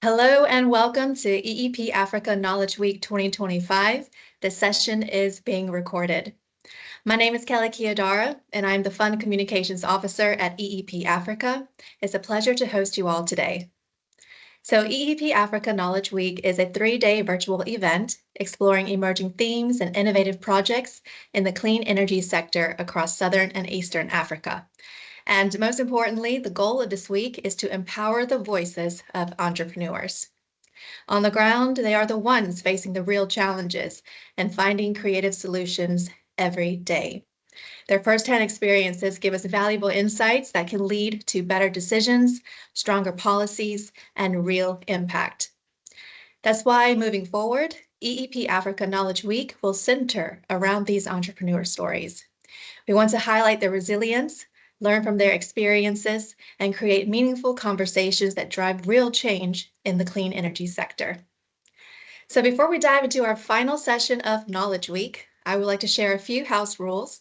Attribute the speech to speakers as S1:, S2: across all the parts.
S1: Hello and welcome to EEP Africa Knowledge Week 2025. This session is being recorded. My name is Kelly Chiedza, and I'm the Fund Communications Officer at EEP Africa. It's a pleasure to host you all today. So EEP Africa Knowledge Week is a 3-day virtual event exploring emerging themes and innovative projects in the clean energy sector across Southern and Eastern Africa. And most importantly, the goal of this week is to empower the voices of entrepreneurs. On the ground, they are the ones facing the real challenges and finding creative solutions every day. Their firsthand experiences give us valuable insights that can lead to better decisions, stronger policies, and real impact. That's why moving forward, EEP Africa Knowledge Week will center around these entrepreneur stories. We want to highlight their resilience, learn from their experiences, and create meaningful conversations that drive real change in the clean energy sector. So before we dive into our final session of Knowledge Week, I would like to share a few house rules.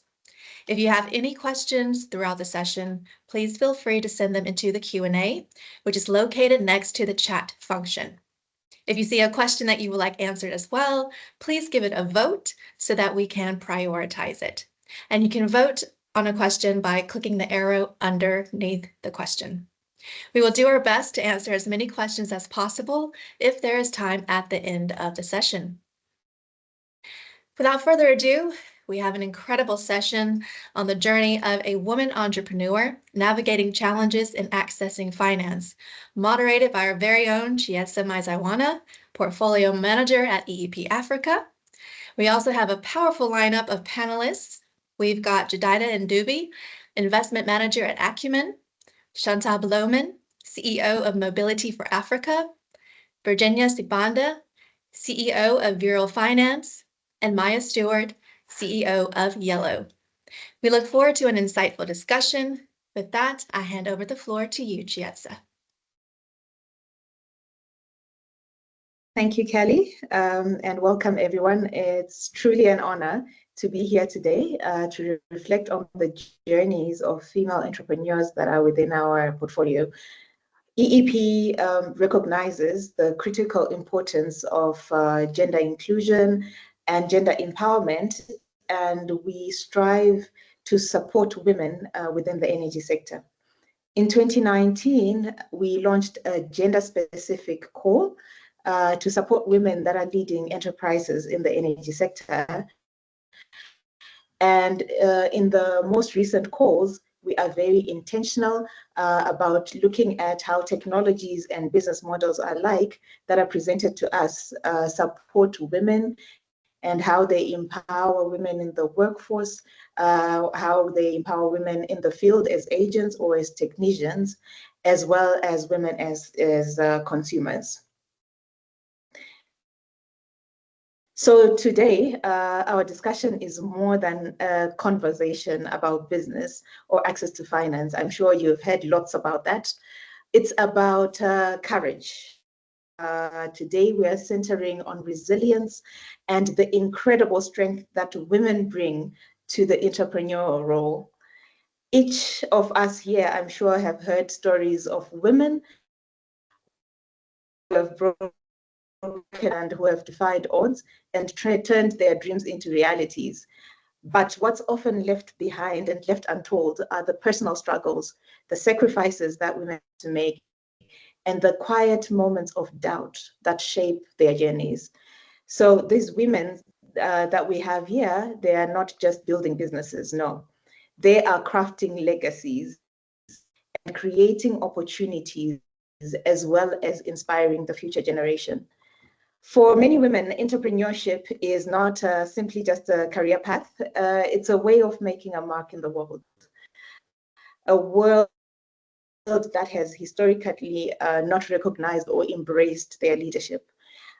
S1: If you have any questions throughout the session, please feel free to send them into the Q&A, which is located next to the chat function. If you see a question that you would like answered as well, please give it a vote so that we can prioritize it. And you can vote on a question by clicking the arrow underneath the question. We will do our best to answer as many questions as possible if there is time at the end of the session. Without further ado, we have an incredible session on the journey of a woman entrepreneur navigating challenges in accessing finance, moderated by our very own Chiedza Mazaiwana, Portfolio Manager at EEP Africa. We also have a powerful lineup of panelists. We've got Jedidah and Ndubi, Investment Manager at Acumen, Shantha Bloemen, CEO of Mobility for Africa, Virginia Sibanda, CEO of VIRL Finance, and Maya Stewart, CEO of Yellow. We look forward to an insightful discussion. With that, I hand over the floor to you, Chiedza.
S2: Thank you, Kelly, and welcome everyone. It's truly an honor to be here today to reflect on the journeys of female entrepreneurs that are within our portfolio. EEP recognizes the critical importance of gender inclusion and gender empowerment, and we strive to support women within the energy sector. In 2019, we launched a gender-specific call to support women that are leading enterprises in the energy sector. And in the most recent calls, we are very intentional about looking at how technologies and business models alike that are presented to us support women and how they empower women in the workforce, how they empower women in the field as agents or as technicians, as well as women as consumers. So today, our discussion is more than a conversation about business or access to finance. I'm sure you've heard lots about that. It's about courage. Today, we are centering on resilience and the incredible strength that women bring to the entrepreneurial role. Each of us here, I'm sure, have heard stories of women who have broken and who have defied odds and turned their dreams into realities. But what's often left behind and left untold are the personal struggles, the sacrifices that women have to make, and the quiet moments of doubt that shape their journeys. So these women that we have here, they are not just building businesses, no. They are crafting legacies and creating opportunities as well as inspiring the future generation. For many women, entrepreneurship is not simply just a career path. It's a way of making a mark in the world. A world that has historically not recognized or embraced their leadership.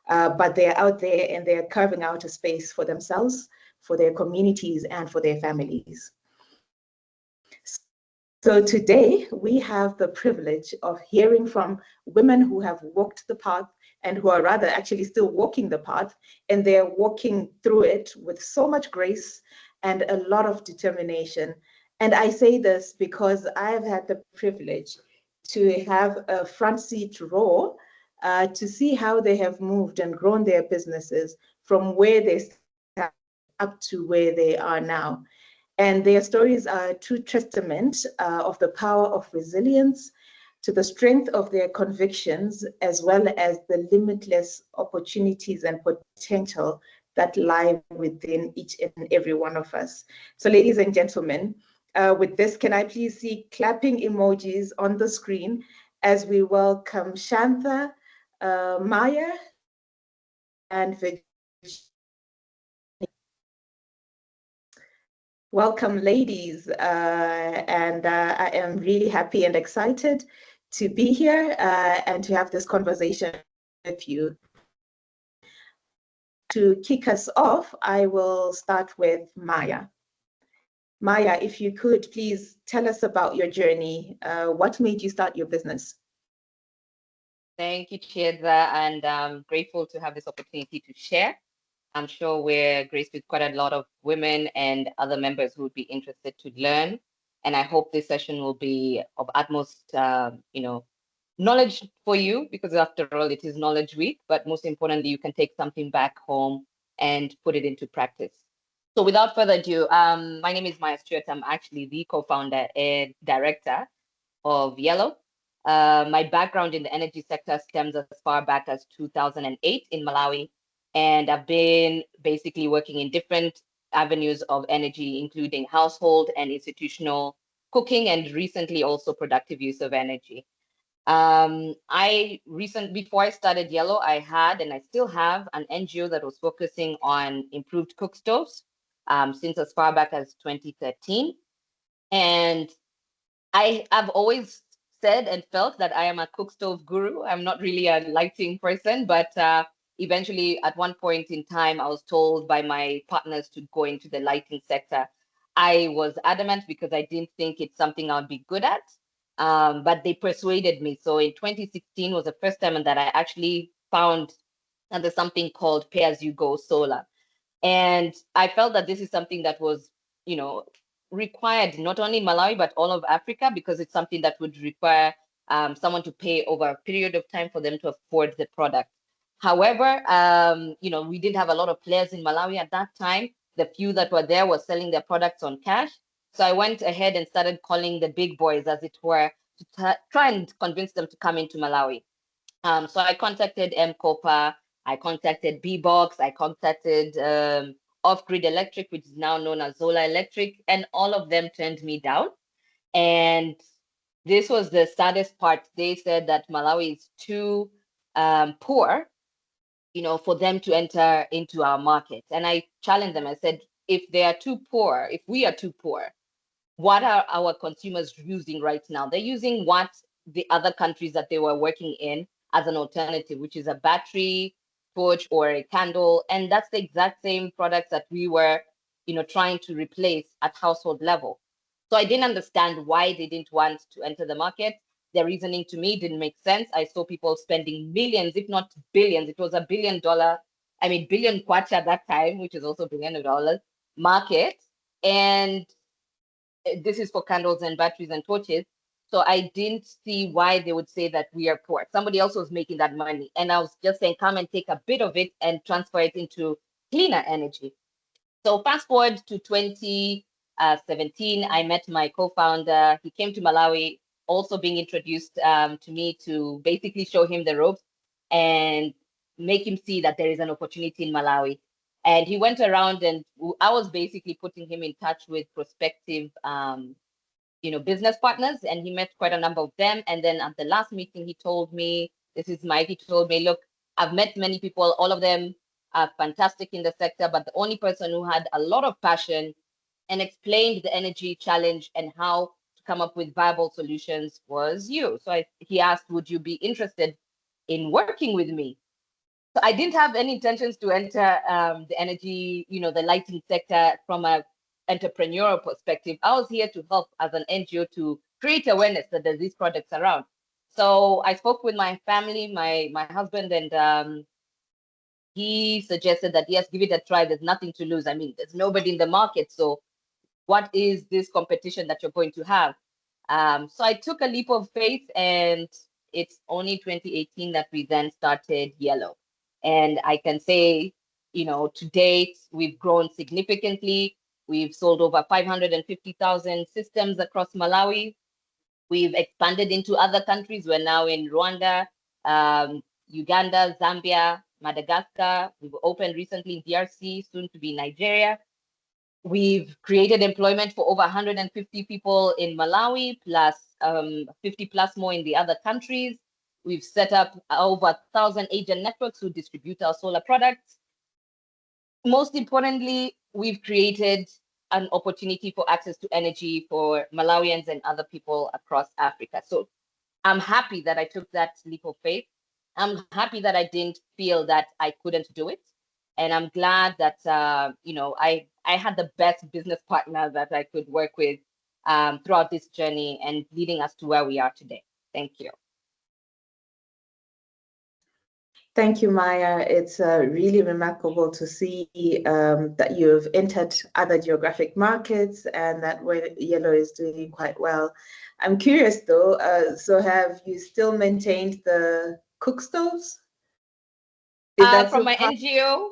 S2: But they're out there and they're carving out a space for themselves, for their communities, and for their families. So today, we have the privilege of hearing from women who have walked the path and who are rather actually still walking the path, and they're walking through it with so much grace and a lot of determination. And I say this because I've had the privilege to have a front seat row to see how they have moved and grown their businesses from where they started up to where they are now. And their stories are a true testament of the power of resilience, to the strength of their convictions, as well as the limitless opportunities and potential that lie within each and every one of us. So ladies and gentlemen, with this, can I please see clapping emojis on the screen as we welcome Shantha, Maya, and Virginia. Welcome, ladies, and I am really happy and excited to be here and to have this conversation with you. To kick us off, I will start with Maya. Maya, if you could please tell us about your journey. What made you start your business?
S3: Thank you, Chiedza, and I'm grateful to have this opportunity to share. I'm sure we're graced with quite a lot of women and other members who would be interested to learn. And I hope this session will be of utmost, knowledge for you, because after all, it is Knowledge Week. But most importantly, you can take something back home and put it into practice. So without further ado, my name is Maya Stewart. I'm actually the co-founder and director of VIRL. My background in the energy sector stems as far back as 2008 in Malawi. And I've been basically working in different avenues of energy, including household and institutional cooking, and recently also productive use of energy. Before I started VIRL, I had, and I still have, an NGO that was focusing on improved cook stoves since as far back as 2013. And I've always said and felt that I am a cook stove guru. I'm not really a lighting person, but eventually at one point in time, I was told by my partners to go into the lighting sector. I was adamant because I didn't think it's something I would be good at, but they persuaded me. So in 2016 was the first time that I actually found that there's something called pay-as-you-go solar. And I felt that this is something that was, required not only Malawi, but all of Africa, because it's something that would require someone to pay over a period of time for them to afford the product. However, we didn't have a lot of players in Malawi at that time. The few that were there were selling their products on cash. So I went ahead and started calling the big boys, as it were, to try and convince them to come into Malawi. So I contacted M-Kopa, I contacted B-Box, I contacted Off-Grid Electric, which is now known as Zola Electric, and all of them turned me down. And this was the saddest part. They said that Malawi is too poor, for them to enter into our market. And I challenged them. I said, if they are too poor, if we are too poor, what are our consumers using right now? They're using what the other countries that they were working in as an alternative, which is a battery, torch, or a candle. And that's the exact same products that we were, trying to replace at household level. So I didn't understand why they didn't want to enter the market. Their reasoning to me didn't make sense. I saw people spending millions, if not billions. It was $1 billion, billion kwacha at that time, which is also $1 billion market. And this is for candles and batteries and torches. So I didn't see why they would say that we are poor. Somebody else was making that money. And I was just saying, come and take a bit of it and transfer it into cleaner energy. So fast forward to 2017, I met my co-founder. He came to Malawi, also being introduced to me to basically show him the ropes and make him see that there is an opportunity in Malawi. And he went around, and I was basically putting him in touch with prospective, business partners, and he met quite a number of them. And then at the last meeting, he told me, this is Mike, he told me, look, I've met many people, all of them are fantastic in the sector, but the only person who had a lot of passion and explained the energy challenge and how to come up with viable solutions was you. So he asked, would you be interested in working with me? So I didn't have any intentions to enter the energy, the lighting sector from a entrepreneurial perspective. I was here to help as an NGO to create awareness that there's these products around. So I spoke with my family, my husband, and he suggested that, yes, give it a try. There's nothing to lose. There's nobody in the market. So what is this competition that you're going to have? So I took a leap of faith, and it's only 2018 that we then started yellow. And I can say, to date, we've grown significantly. We've sold over 550,000 systems across Malawi. We've expanded into other countries. We're now in Rwanda, Uganda, Zambia, Madagascar. We've opened recently in DRC, soon to be Nigeria. We've created employment for over 150 people in Malawi, plus 50 plus more in the other countries. We've set up over 1,000 agent networks who distribute our solar products. Most importantly, we've created an opportunity for access to energy for Malawians and other people across Africa. So I'm happy that I took that leap of faith. I'm happy that I didn't feel that I couldn't do it. And I'm glad that, I had the best business partner that I could work with throughout this journey and leading us to where we are today. Thank you.
S2: Thank you, Maya. It's really remarkable to see that you've entered other geographic markets and that where yellow is doing quite well. I'm curious though, so have you still maintained the cook stoves?
S3: From my NGO?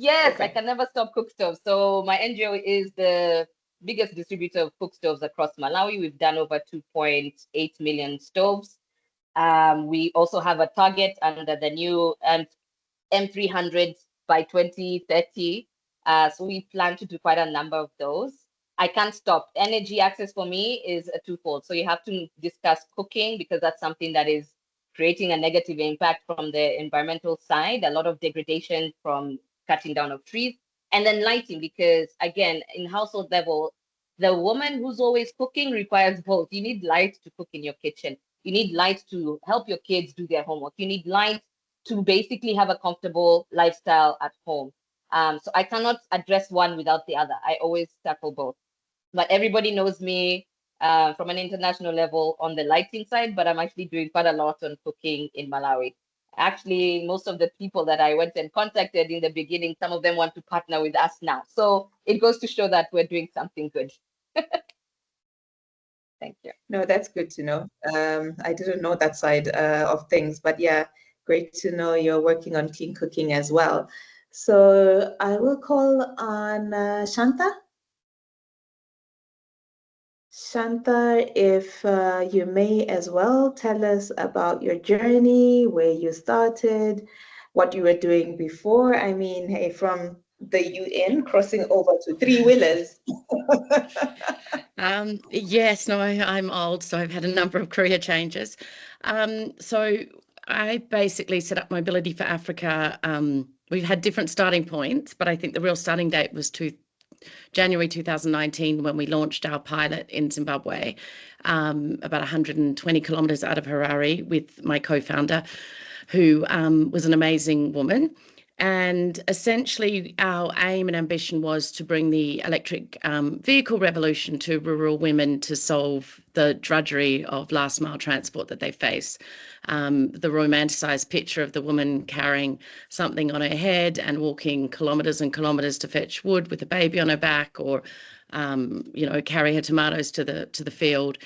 S3: Yes, okay. I can never stop cook stoves. So my NGO is the biggest distributor of cook stoves across Malawi. We've done over 2.8 million stoves. We also have a target under the new M300 by 2030. So we plan to do quite a number of those. I can't stop. Energy access for me is a twofold. So you have to discuss cooking because that's something that is creating a negative impact from the environmental side, a lot of degradation from cutting down of trees, and then lighting, because again, in household level, the woman who's always cooking requires both. You need light to cook in your kitchen. You need light to help your kids do their homework. You need light to basically have a comfortable lifestyle at home. So I cannot address one without the other. I always tackle both. But everybody knows me from an international level on the lighting side, but I'm actually doing quite a lot on cooking in Malawi. Actually, most of the people that I went and contacted in the beginning, some of them want to partner with us now. So it goes to show that we're doing something good. Thank you.
S2: No, that's good to know. I didn't know that side of things, but yeah, great to know you're working on clean cooking as well. So I will call on Shantha. Shantha, if you may as well tell us about your journey, where you started, what you were doing before. I mean, hey, from the UN crossing over to three-wheelers.
S4: Yes, no, I'm old, so I've had a number of career changes. So I basically set up Mobility for Africa. We've had different starting points, but I think the real starting date was January 2019 when we launched our pilot in Zimbabwe, about 120 kilometres out of Harare, with my co-founder, who was an amazing woman. And essentially our aim and ambition was to bring the electric vehicle revolution to rural women to solve the drudgery of last mile transport that they face. The romanticised picture of the woman carrying something on her head and walking kilometres and kilometres to fetch wood with a baby on her back, or carry her tomatoes to the field.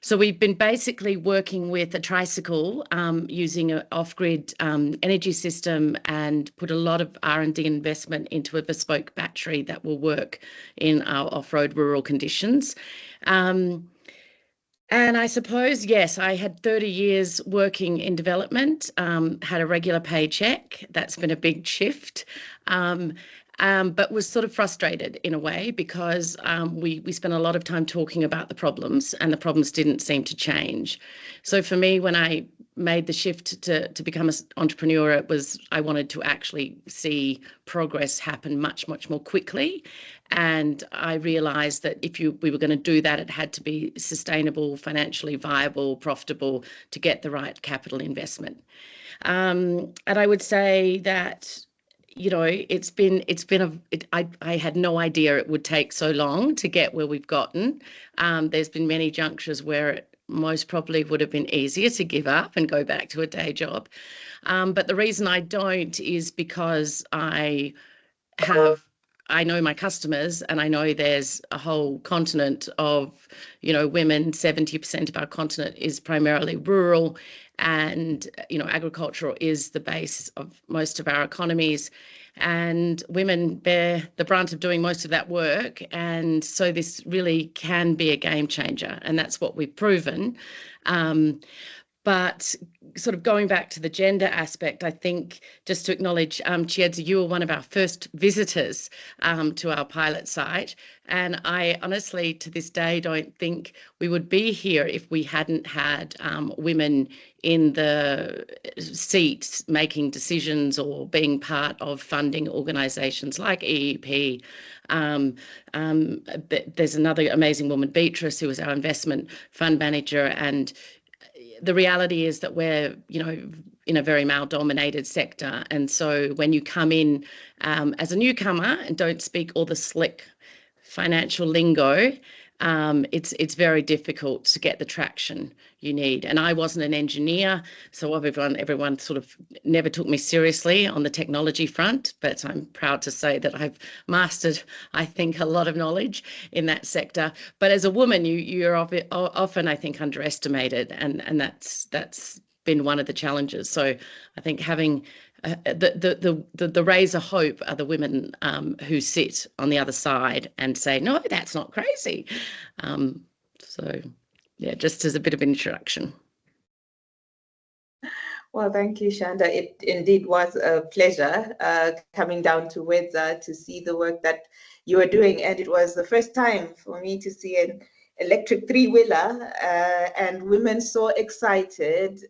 S4: So we've been basically working with a tricycle using an off-grid energy system, and put a lot of R&D investment into a bespoke battery that will work in our off-road rural conditions. And I suppose, yes, I had 30 years working in development, had a regular paycheck. That's been a big shift. But was sort of frustrated in a way because we spent a lot of time talking about the problems, and the problems didn't seem to change. So for me, when I made the shift to become an entrepreneur, I wanted to actually see progress happen much, much more quickly. And I realised that if we were going to do that, it had to be sustainable, financially viable, profitable, to get the right capital investment. And I would say that, I had no idea it would take so long to get where we've gotten. There's been many junctures where it most probably would have been easier to give up and go back to a day job. But the reason I don't is because I know my customers, and I know there's a whole continent of, women. 70% of our continent is primarily rural, And, agriculture is the base of most of our economies, and women bear the brunt of doing most of that work. And so this really can be a game changer, and that's what we've proven. But sort of going back to the gender aspect, I think just to acknowledge, Chiedza, you were one of our first visitors to our pilot site. And I honestly, to this day, don't think we would be here if we hadn't had women in the seats making decisions or being part of funding organisations like EEP. There's another amazing woman, Beatrice, who was our investment fund manager, and the reality is that we're, in a very male-dominated sector. And so when you come in as a newcomer and don't speak all the slick financial lingo, it's very difficult to get the traction you need. And I wasn't an engineer, so everyone sort of never took me seriously on the technology front, but I'm proud to say that I've mastered, I think, a lot of knowledge in that sector. But as a woman, you're often, I think, underestimated, and that's been one of the challenges. So I think having the rays of hope are the women who sit on the other side and say, no, that's not crazy. So yeah, just as a bit of an introduction.
S2: Well, thank you, Shantha. It indeed was a pleasure coming down to Wedza to see the work that you are doing. And it was the first time for me to see an electric three-wheeler and women so excited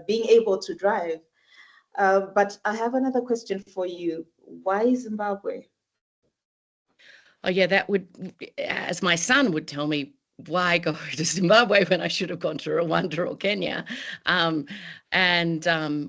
S2: being able to drive. But I have another question for you. Why Zimbabwe?
S4: Oh yeah, that would, as my son would tell me, why go to Zimbabwe when I should have gone to Rwanda or Kenya?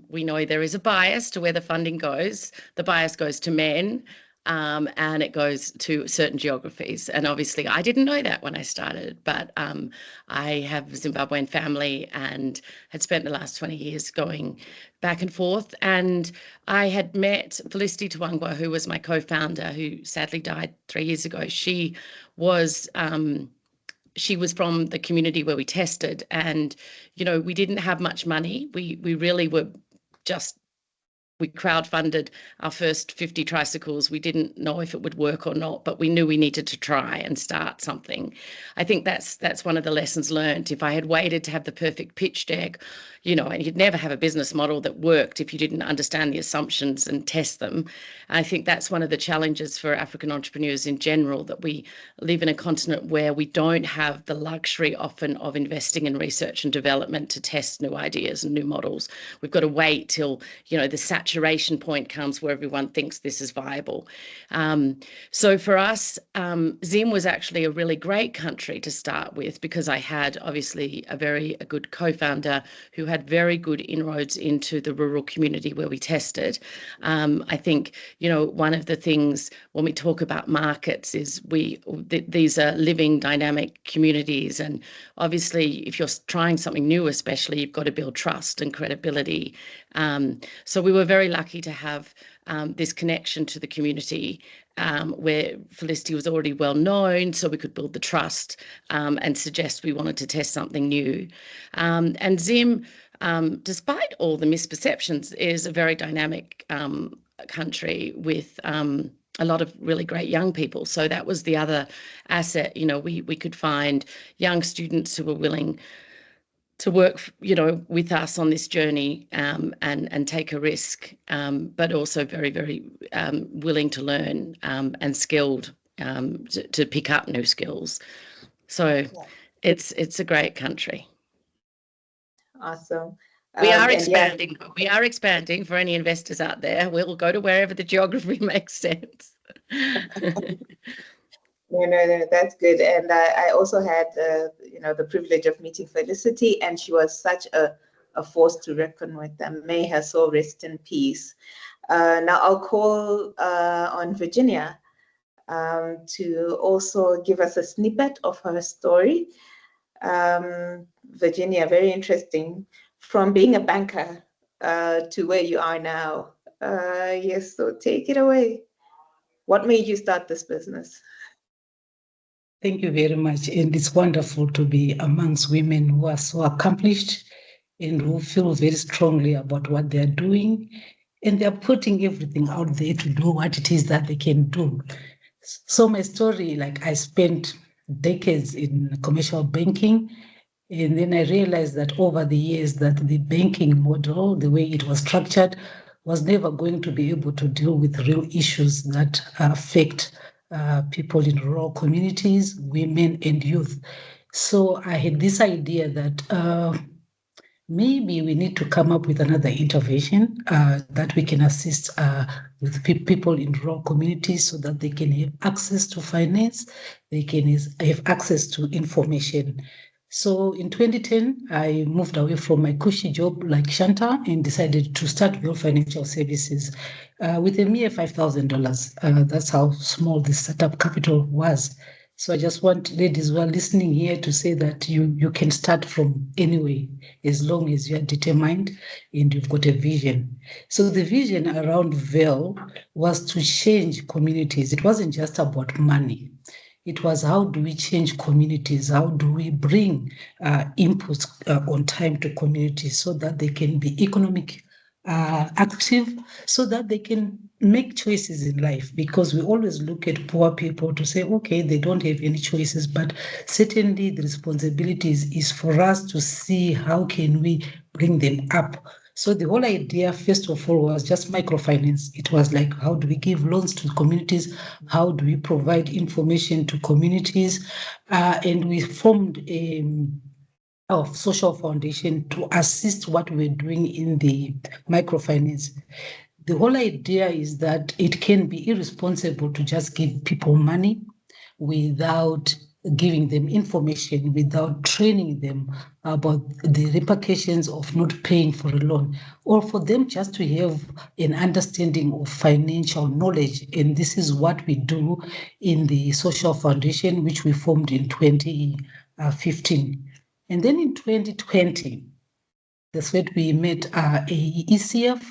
S4: We know there is a bias to where the funding goes. The bias goes to men, and it goes to certain geographies. And obviously I didn't know that when I started, but I have a Zimbabwean family and had spent the last 20 years going back and forth. And I had met Felicity Twangwa, who was my co-founder, who sadly died 3 years ago. She was from the community where we tested, and we didn't have much money. We really were we crowdfunded our first 50 tricycles. We didn't know if it would work or not, but we knew we needed to try and start something. I think that's one of the lessons learned. If I had waited to have the perfect pitch deck, and you'd never have a business model that worked if you didn't understand the assumptions and test them. I think that's one of the challenges for African entrepreneurs in general, that we live in a continent where we don't have the luxury often of investing in research and development to test new ideas and new models. We've got to wait till, the saturation point comes where everyone thinks this is viable. So for us, Zim was actually a really great country to start with, because I had obviously a good co-founder who had very good inroads into the rural community where we tested. I think, one of the things when we talk about markets is these are living, dynamic communities. And obviously, if you're trying something new, especially, you've got to build trust and credibility. So we were very lucky to have this connection to the community, where Felicity was already well known, so we could build the trust and suggest we wanted to test something new. And Zim, despite all the misperceptions, is a very dynamic country with a lot of really great young people. So that was the other asset. We could find young students who were willing to work, with us on this journey and take a risk, but also very, very willing to learn and skilled to pick up new skills. So it's a great country.
S2: Awesome.
S4: We are expanding. Yeah. We are expanding for any investors out there. We'll go to wherever the geography makes sense.
S2: No, that's good. And I also had, the privilege of meeting Felicity, and she was such a force to reckon with. And may her soul rest in peace. Now I'll call on Virginia to also give us a snippet of her story. Virginia, very interesting, from being a banker to where you are now. Yes, so take it away. What made you start this business?
S5: Thank you very much. And it's wonderful to be amongst women who are so accomplished and who feel very strongly about what they're doing, and they're putting everything out there to do what it is that they can do. So my story, like I spent decades in commercial banking, and then I realized that over the years that the banking model, the way it was structured, was never going to be able to deal with real issues that affect people in rural communities, women and youth. So I had this idea that maybe we need to come up with another intervention that we can assist with people in rural communities so that they can have access to finance, they can have access to information. So in 2010, I moved away from my cushy job like Shantha and decided to start VIRL Financial Services with a mere $5,000. That's how small the startup capital was. So I just want ladies who are listening here to say that you can start from anywhere as long as you are determined and you've got a vision. So the vision around VIRL was to change communities. It wasn't just about money. It was how do we change communities? How do we bring inputs on time to communities so that they can be economic active, so that they can make choices in life, because we always look at poor people to say, okay, they don't have any choices, but certainly the responsibility is for us to see how can we bring them up. So the whole idea, first of all, was just microfinance. It was like, how do we give loans to communities? How do we provide information to communities? And we formed of social foundation to assist what we're doing in the microfinance. The whole idea is that it can be irresponsible to just give people money without giving them information, without training them about the repercussions of not paying for a loan, or for them just to have an understanding of financial knowledge. And this is what we do in the social foundation, which we formed in 2015. And then in 2020, that's when we met ECF.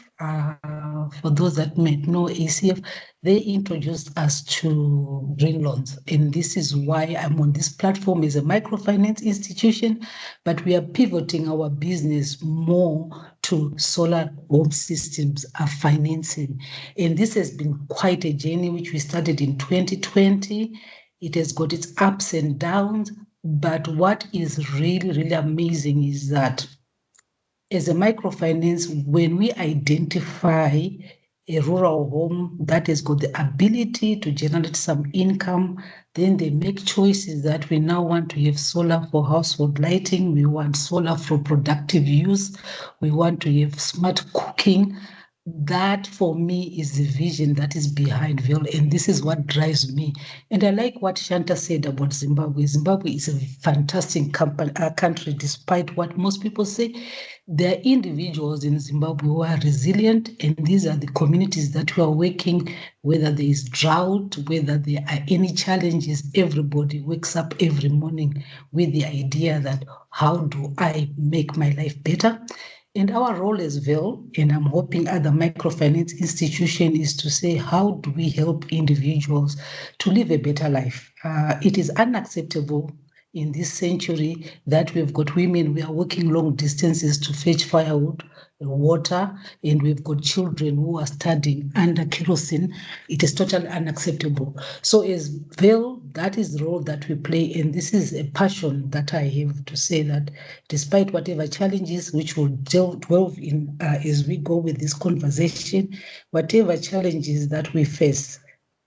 S5: For those that might know ECF, they introduced us to green loans. And this is why I'm on this platform as a microfinance institution, but we are pivoting our business more to solar home systems financing. And this has been quite a journey, which we started in 2020. It has got its ups and downs, but what is really, really amazing is that as a microfinance, when we identify a rural home that has got the ability to generate some income, then they make choices that we now want to have solar for household lighting, we want solar for productive use, we want to have smart cooking. That for me is the vision that is behind VIRL, and this is what drives me. And I like what Shantha said about Zimbabwe. Zimbabwe is a fantastic country, despite what most people say. There are individuals in Zimbabwe who are resilient, and these are the communities that we are working, whether there is drought, whether there are any challenges, everybody wakes up every morning with the idea that how do I make my life better? And our role as VIRL, and I'm hoping other microfinance institution, is to say, how do we help individuals to live a better life? It is unacceptable in this century that we've got women, we are working long distances to fetch firewood, water, and we've got children who are studying under kerosene. It is totally unacceptable. So as VIRL, that is the role that we play, and this is a passion that I have to say that despite whatever challenges, which we'll delve in as we go with this conversation, whatever challenges that we face,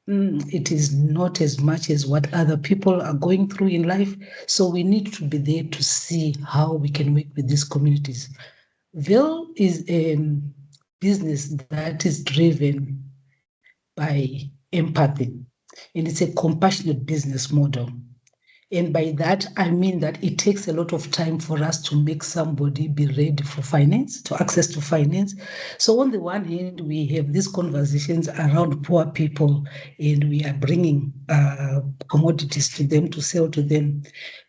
S5: it is not as much as what other people are going through in life. So we need to be there to see how we can work with these communities. VIRL is a business that is driven by empathy, and it's a compassionate business model. And by that, I mean that it takes a lot of time for us to make somebody be ready for finance, to access to finance. So on the one hand, we have these conversations around poor people, and we are bringing commodities to them to sell to them.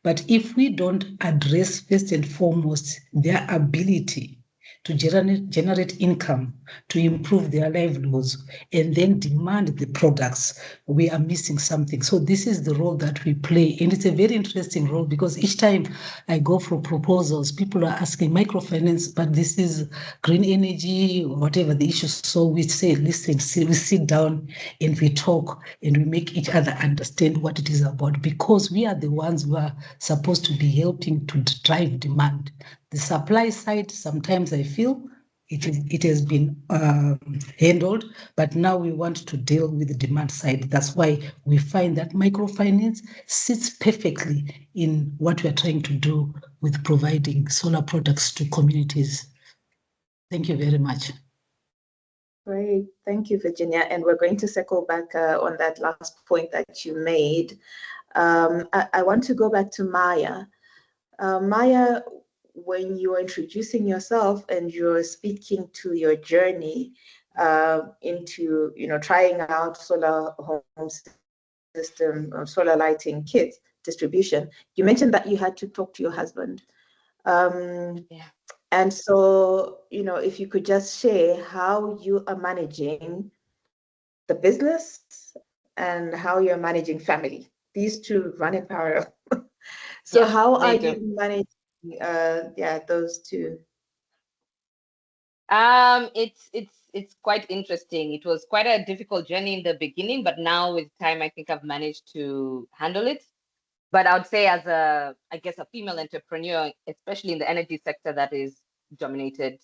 S5: But if we don't address first and foremost their ability to generate income, to improve their livelihoods, and then demand the products, we are missing something. So this is the role that we play. And it's a very interesting role because each time I go for proposals, people are asking microfinance, but this is green energy, whatever the issue. So we say, listen, we sit down and we talk and we make each other understand what it is about, because we are the ones who are supposed to be helping to drive demand. The supply side, sometimes I feel it has been handled, but now we want to deal with the demand side. That's why we find that microfinance sits perfectly in what we are trying to do with providing solar products to communities. Thank you very much.
S2: Great, thank you, Virginia. And we're going to circle back on that last point that you made. I want to go back to Maya. Maya, when you're introducing yourself and you're speaking to your journey into, trying out solar home system, solar lighting kit distribution, you mentioned that you had to talk to your husband.
S3: Yeah.
S2: And so, if you could just share how you are managing the business and how you're managing family. These two run in parallel. So
S3: Yeah,
S2: how are
S3: they do.
S2: you managing those two?
S3: It's quite interesting. It was quite a difficult journey in the beginning, but now with time, I think I've managed to handle it. But I would say as a female entrepreneur, especially in the energy sector that is dominated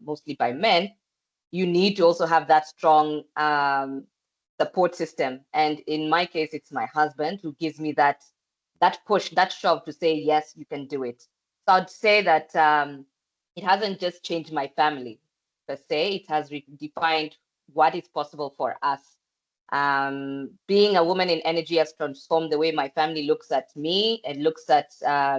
S3: mostly by men, you need to also have that strong support system. And in my case, it's my husband who gives me that push, that shove to say, yes, you can do it. So I'd say that it hasn't just changed my family per se, it has redefined what is possible for us. Being a woman in energy has transformed the way my family looks at me and looks at,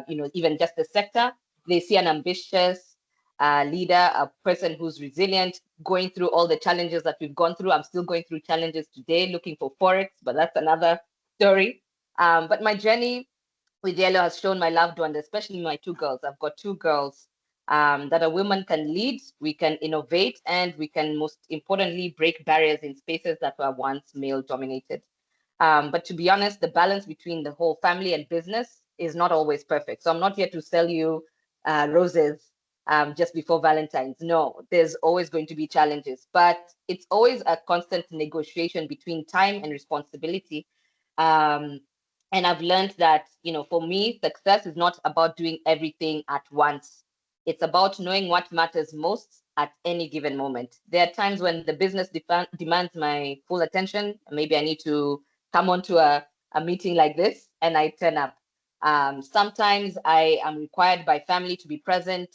S3: even just the sector. They see an ambitious leader, a person who's resilient, going through all the challenges that we've gone through. I'm still going through challenges today, looking for Forex, but that's another story. But my journey with Yellow has shown my loved ones, especially my two girls. I've got two girls that a woman can lead, we can innovate, and we can, most importantly, break barriers in spaces that were once male dominated. But to be honest, the balance between the whole family and business is not always perfect. So I'm not here to sell you roses just before Valentine's. No, there's always going to be challenges, but it's always a constant negotiation between time and responsibility. And I've learned that, for me, success is not about doing everything at once. It's about knowing what matters most at any given moment. There are times when the business demands my full attention. Maybe I need to come onto a meeting like this and I turn up. Sometimes I am required by family to be present,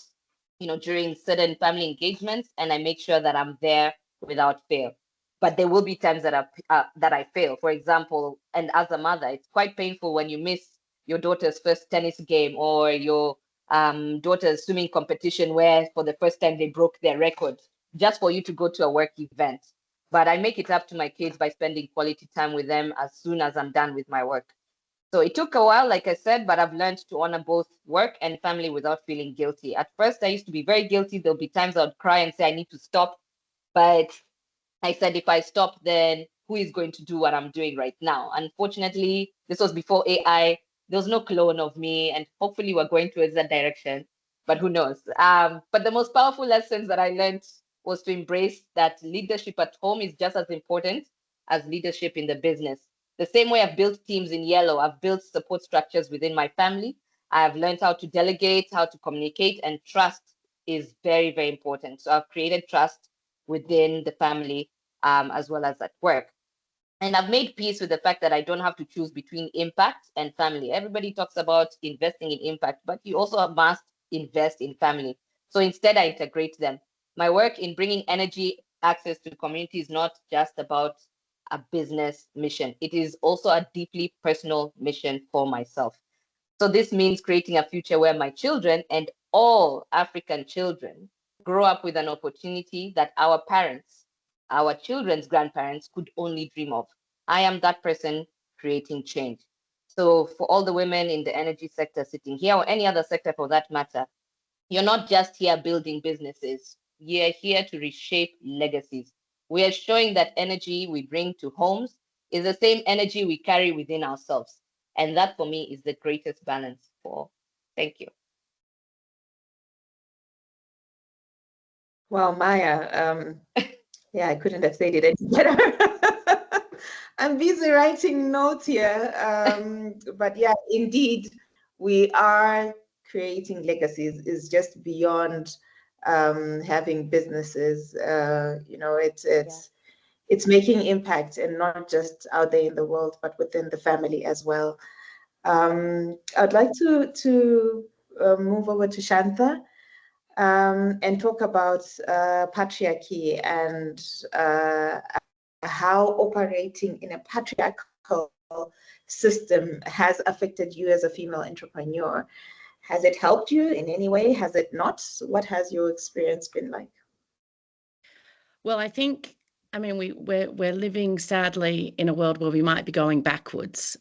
S3: during certain family engagements, and I make sure that I'm there without fail. But there will be times that I fail. For example, and as a mother, it's quite painful when you miss your daughter's first tennis game or your daughter's swimming competition where for the first time they broke their record just for you to go to a work event. But I make it up to my kids by spending quality time with them as soon as I'm done with my work. So it took a while, like I said, but I've learned to honor both work and family without feeling guilty. At first, I used to be very guilty. There'll be times I would cry and say, I need to stop. But I said, if I stop, then who is going to do what I'm doing right now? Unfortunately, this was before AI. There was no clone of me, and hopefully we're going towards that direction, but who knows? But the most powerful lessons that I learned was to embrace that leadership at home is just as important as leadership in the business. The same way I've built teams in Yellow, I've built support structures within my family. I've learned how to delegate, how to communicate, and trust is very, very important. So I've created trust within the family as well as at work. And I've made peace with the fact that I don't have to choose between impact and family. Everybody talks about investing in impact, but you also must invest in family. So instead, I integrate them. My work in bringing energy access to the community is not just about a business mission. It is also a deeply personal mission for myself. So this means creating a future where my children and all African children grow up with an opportunity that our parents, our children's grandparents could only dream of. I am that person creating change. So for all the women in the energy sector sitting here, or any other sector for that matter, you're not just here building businesses. We are here to reshape legacies. We are showing that energy we bring to homes is the same energy we carry within ourselves. And that for me is the greatest balance for. Thank you.
S2: Well, Maya, yeah, I couldn't have said it any better. I'm busy writing notes here. But yeah, indeed, we are creating legacies. Is just beyond having businesses. It's making impact, and not just out there in the world, but within the family as well. I'd like to move over to Shantha and talk about patriarchy and how operating in a patriarchal system has affected you as a female entrepreneur. Has it helped you in any way? Has it not? What has your experience been like?
S4: Well, I mean, we're living sadly in a world where we might be going backwards.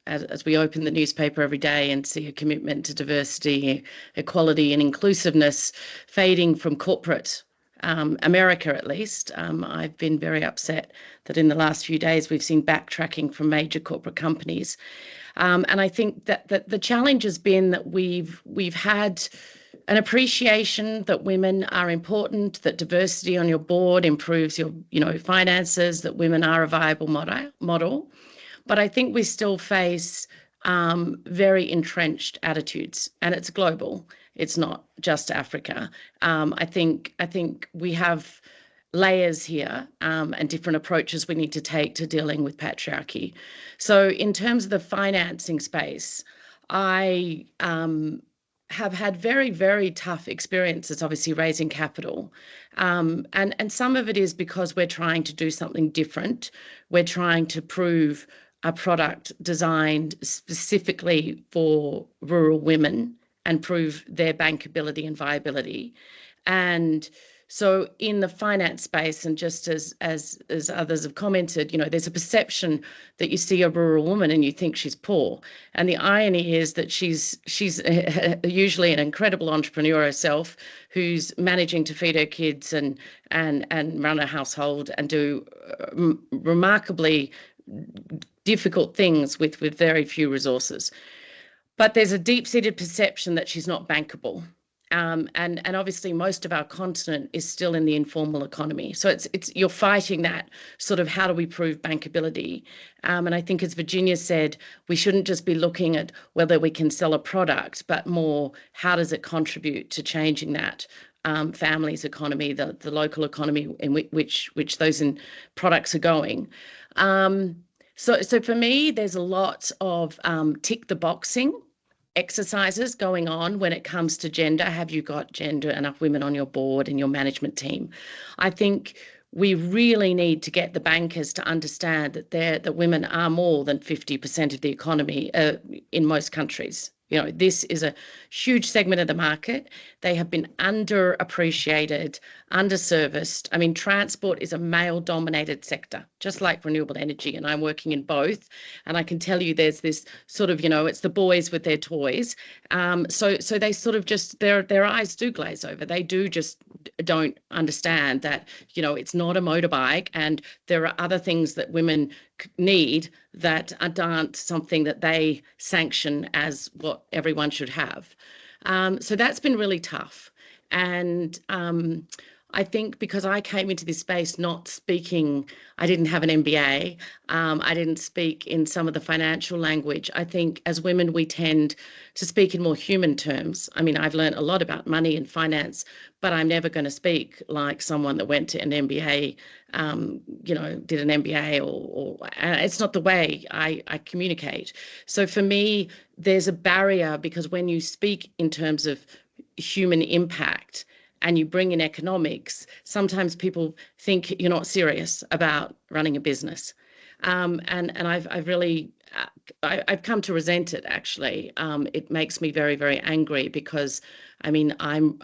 S4: As we open the newspaper every day and see a commitment to diversity, equality, and inclusiveness fading from corporate America, at least. I've been very upset that in the last few days we've seen backtracking from major corporate companies. And I think that the challenge has been that we've had an appreciation that women are important, that diversity on your board improves your, finances, that women are a viable model. But I think we still face very entrenched attitudes, and it's global. It's not just Africa. I think we have layers here and different approaches we need to take to dealing with patriarchy. So in terms of the financing space, I have had very, very tough experiences, obviously raising capital. And some of it is because we're trying to do something different. We're trying to prove a product designed specifically for rural women and prove their bankability and viability. And so in the finance space, and just as others have commented, there's a perception that you see a rural woman and you think she's poor. And the irony is that she's usually an incredible entrepreneur herself, who's managing to feed her kids and run a household and do remarkably difficult things with very few resources. But there's a deep-seated perception that she's not bankable. And obviously most of our continent is still in the informal economy. So it's you're fighting that sort of, how do we prove bankability? And I think, as Virginia said, we shouldn't just be looking at whether we can sell a product, but more, how does it contribute to changing that family's economy, the local economy in which those products are going. So for me, there's a lot of tick the boxing exercises going on when it comes to gender. Have you got enough women on your board and your management team? I think we really need to get the bankers to understand that women are more than 50% of the economy in most countries. This is a huge segment of the market. They have been underappreciated, underserviced. I mean, transport is a male-dominated sector, just like renewable energy, and I'm working in both. And I can tell you there's this sort of, it's the boys with their toys. So they sort of just, their eyes do glaze over. They don't understand that, it's not a motorbike, and there are other things that women need that aren't something that they sanction as what everyone should have. So that's been really tough. And I think because I came into this space not speaking, I didn't have an MBA, I didn't speak in some of the financial language. I think as women, we tend to speak in more human terms. I mean, I've learned a lot about money and finance, but I'm never going to speak like someone that went to an MBA, did an MBA, or it's not the way I communicate. So for me, there's a barrier, because when you speak in terms of human impact and you bring in economics, sometimes people think you're not serious about running a business. And I've really, I've come to resent it, actually. It makes me very, very angry, because, I mean, I'm,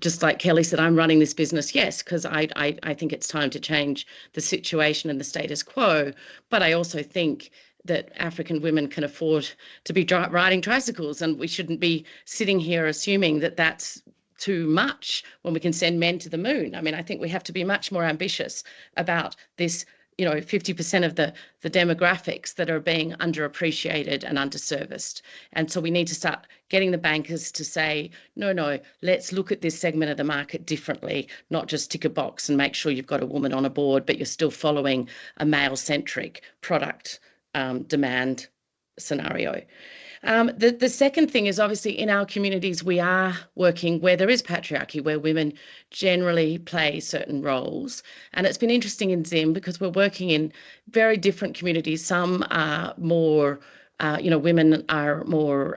S4: just like Kelly said, I'm running this business, yes, because I think it's time to change the situation and the status quo. But I also think that African women can afford to be riding tricycles, and we shouldn't be sitting here assuming that that's too much when we can send men to the moon. I mean, I think we have to be much more ambitious about this, 50% of the demographics that are being underappreciated and underserviced. And so we need to start getting the bankers to say, no, let's look at this segment of the market differently, not just tick a box and make sure you've got a woman on a board, but you're still following a male-centric product demand scenario. The second thing is, obviously in our communities we are working where there is patriarchy, where women generally play certain roles. And it's been interesting in Zim because we're working in very different communities. Some are more, women are more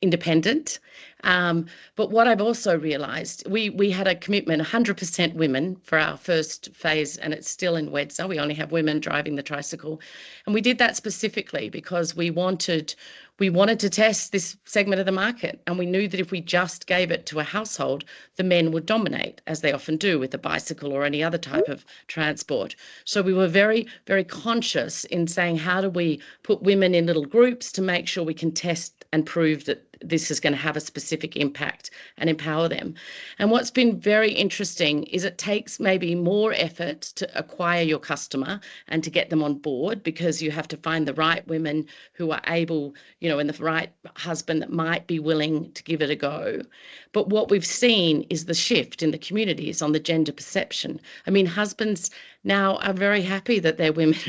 S4: independent. But what I've also realised, we had a commitment, 100% women for our first phase, and it's still in Wedza. We only have women driving the tricycle. And we did that specifically because we wanted to test this segment of the market. And we knew that if we just gave it to a household, the men would dominate, as they often do with a bicycle or any other type of transport. So we were very, very conscious in saying, how do we put women in little groups to make sure we can test and prove that this is going to have a specific impact and empower them. And what's been very interesting is it takes maybe more effort to acquire your customer and to get them on board, because you have to find the right women who are able, and the right husband that might be willing to give it a go. But what we've seen is the shift in the communities on the gender perception. I mean, husbands now are very happy that their women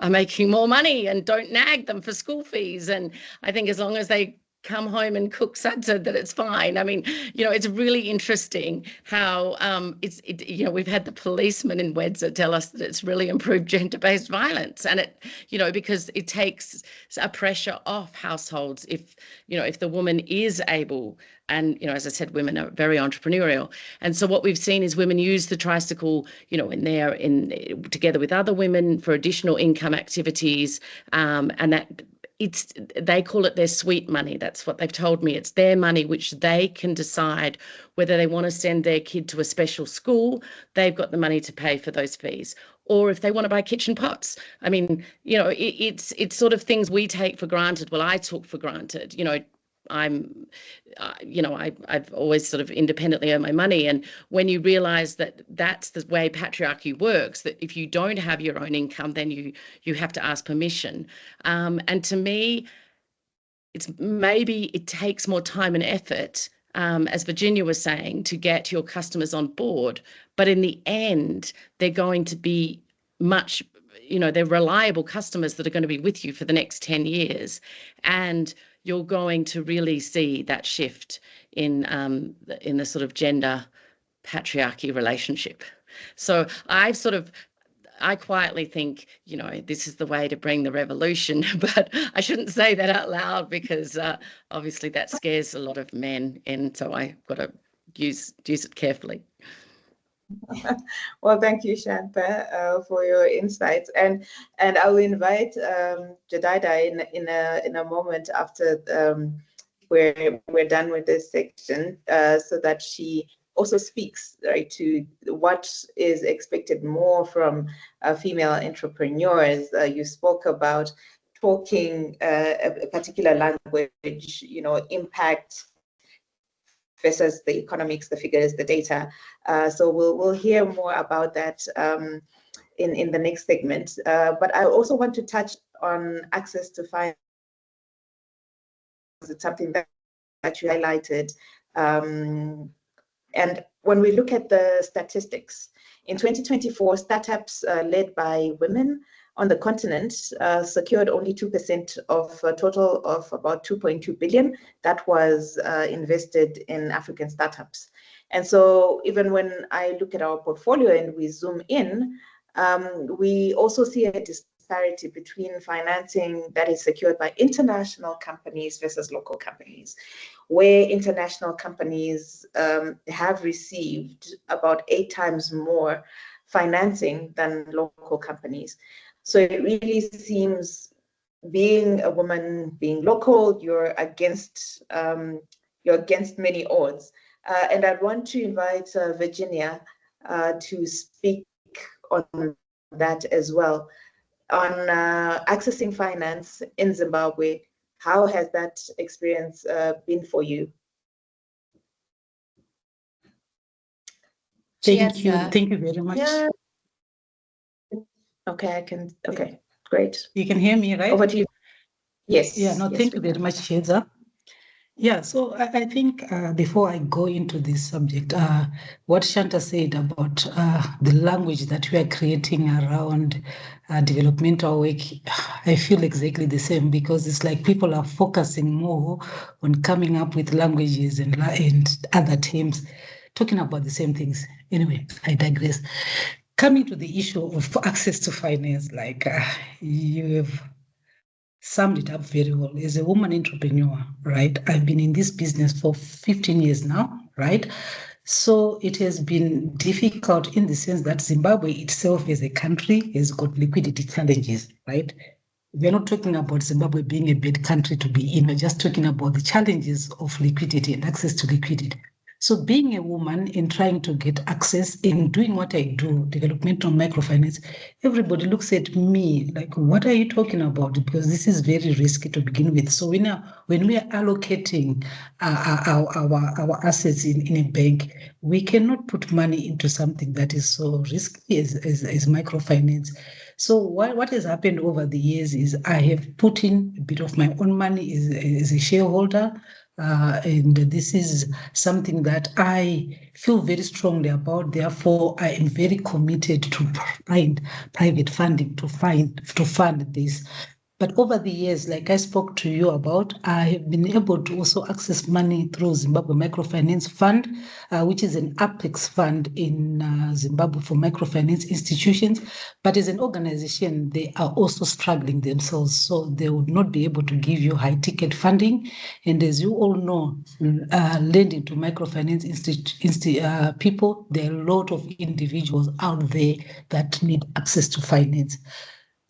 S4: are making more money and don't nag them for school fees. And I think as long as they come home and cook sadza, that it's fine. I mean, it's really interesting how we've had the policemen in Wedza tell us that it's really improved gender-based violence, and because it takes a pressure off households if the woman is able. And, as I said, women are very entrepreneurial. And so what we've seen is women use the tricycle, together with other women for additional income activities, and that they call it their sweet money. That's what they've told me. It's their money, which they can decide whether they want to send their kid to a special school. They've got the money to pay for those fees. Or if they want to buy kitchen pots. I mean, it's sort of things we take for granted. Well, I took for granted, I've always sort of independently earned my money. And when you realize that that's the way patriarchy works, that if you don't have your own income, then you have to ask permission. And to me, it takes more time and effort, as Virginia was saying, to get your customers on board. But in the end, they're going to be they're reliable customers that are going to be with you for the next 10 years. And you're going to really see that shift in the sort of gender patriarchy relationship. So I quietly think, this is the way to bring the revolution, but I shouldn't say that out loud because obviously that scares a lot of men, and so I've got to use it carefully.
S2: Well, thank you, Shantha, for your insights, and I will invite Jedidah in a moment after we're done with this section, so that she also speaks to what is expected more from female entrepreneurs. You spoke about talking a particular language, impact versus the economics, the figures, the data. So we'll hear more about that in the next segment. But I also want to touch on access to finance. It's something that you highlighted. And when we look at the statistics, in 2024, startups led by women on the continent secured only 2% of a total of about 2.2 billion that was invested in African startups. And so even when I look at our portfolio and we zoom in, we also see a disparity between financing that is secured by international companies versus local companies, where international companies have received about 8 times more financing than local companies. So it really seems, being a woman, being local, you're against many odds. And I'd want to invite Virginia to speak on that as well. On accessing finance in Zimbabwe, how has that experience been for you?
S5: Thank you.
S1: Chiedza.
S5: Thank you very much.
S2: Yeah. Okay, okay, great.
S5: You can hear me, right?
S2: Over to you. Yes.
S5: Yeah, no,
S2: yes,
S5: thank
S2: we
S5: you very
S2: can.
S5: much, Chiedza. Yeah, so I think before I go into this subject, what Shantha said about the language that we are creating around developmental work, I feel exactly the same, because it's like people are focusing more on coming up with languages and other terms, talking about the same things. Anyway, I digress. Coming to the issue of access to finance, like you have summed it up very well. As a woman entrepreneur, right? I've been in this business for 15 years now, right? So it has been difficult in the sense that Zimbabwe itself as a country has got liquidity challenges, right? We're not talking about Zimbabwe being a bad country to be in, we're just talking about the challenges of liquidity and access to liquidity. So being a woman and trying to get access and doing what I do, developmental microfinance, everybody looks at me like, what are you talking about? Because this is very risky to begin with. So when we are allocating our assets in a bank, we cannot put money into something that is so risky as microfinance. So what has happened over the years is I have put in a bit of my own money as a shareholder. And this is something that I feel very strongly about. Therefore, I am very committed to find private funding to fund this. But over the years, like I spoke to you about, I have been able to also access money through Zimbabwe Microfinance Fund, which is an apex fund in Zimbabwe for microfinance institutions. But as an organization, they are also struggling themselves, so they would not be able to give you high ticket funding. And as you all know, lending to microfinance people, there are a lot of individuals out there that need access to finance.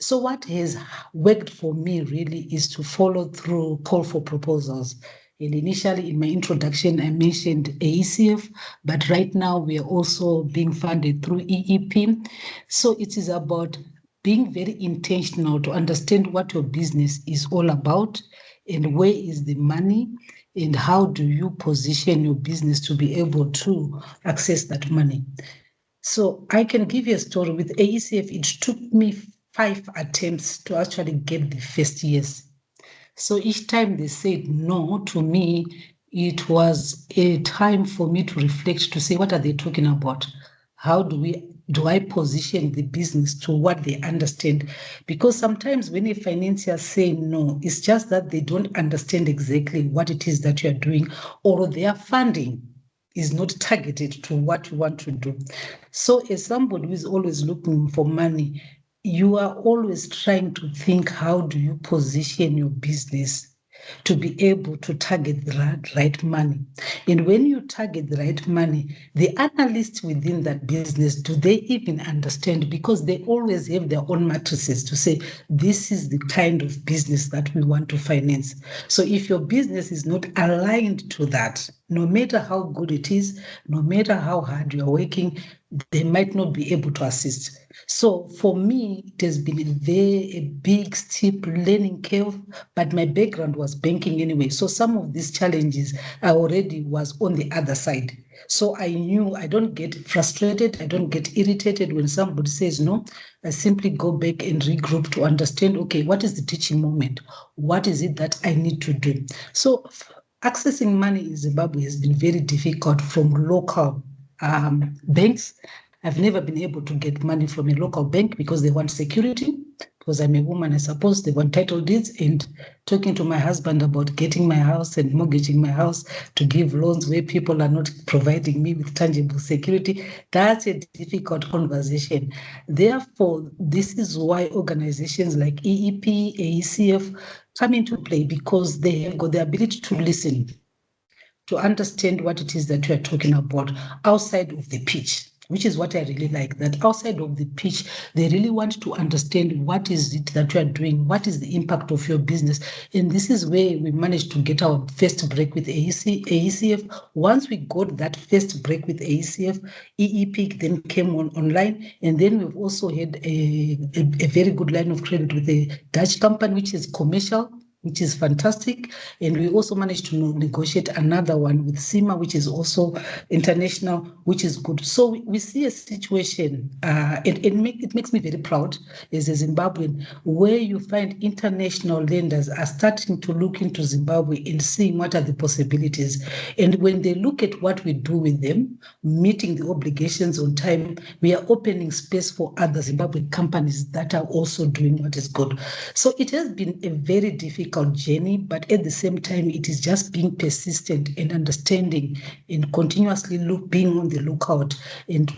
S5: So what has worked for me really is to follow through call for proposals. And initially in my introduction, I mentioned AECF, but right now we are also being funded through EEP. So it is about being very intentional to understand what your business is all about and where is the money and how do you position your business to be able to access that money. So I can give you a story with AECF. It took me 5 attempts to actually get the first yes. So each time they said no to me, it was a time for me to reflect, to say, what are they talking about? How do I position the business to what they understand? Because sometimes when a financier say no, it's just that they don't understand exactly what it is that you're doing, or their funding is not targeted to what you want to do. So as somebody who is always looking for money, you are always trying to think, how do you position your business to be able to target the right money? And when you target the right money, the analysts within that business, do they even understand? Because they always have their own matrices to say, this is the kind of business that we want to finance. So if your business is not aligned to that, no matter how good it is, no matter how hard you're working, they might not be able to assist. So for me, it has been a big, steep learning curve, but my background was banking anyway. So some of these challenges, I already was on the other side. So I knew I don't get frustrated, I don't get irritated when somebody says no. I simply go back and regroup to understand, okay, what is the teaching moment? What is it that I need to do? So accessing money in Zimbabwe has been very difficult from local banks. I've never been able to get money from a local bank because they want security. Because I'm a woman, I suppose they want title deeds. And talking to my husband about getting my house and mortgaging my house to give loans where people are not providing me with tangible security, that's a difficult conversation. Therefore, this is why organizations like EEP, AECF come into play, because they have got the ability to listen, to understand what it is that you are talking about outside of the pitch, which is what I really like, that outside of the pitch, they really want to understand what is it that you are doing, what is the impact of your business. And this is where we managed to get our first break with AECF. Once we got that first break with AECF, EEP then came online. And then we've also had a very good line of credit with a Dutch company, which is commercial. which is fantastic. And we also managed to negotiate another one with SEMA, which is also international, which is good. So we see a situation, it makes me very proud as a Zimbabwean, where you find international lenders are starting to look into Zimbabwe and seeing what are the possibilities. And when they look at what we do with them, meeting the obligations on time, we are opening space for other Zimbabwean companies that are also doing what is good. So it has been a very difficult journey, but at the same time, it is just being persistent and understanding and continuously being on the lookout and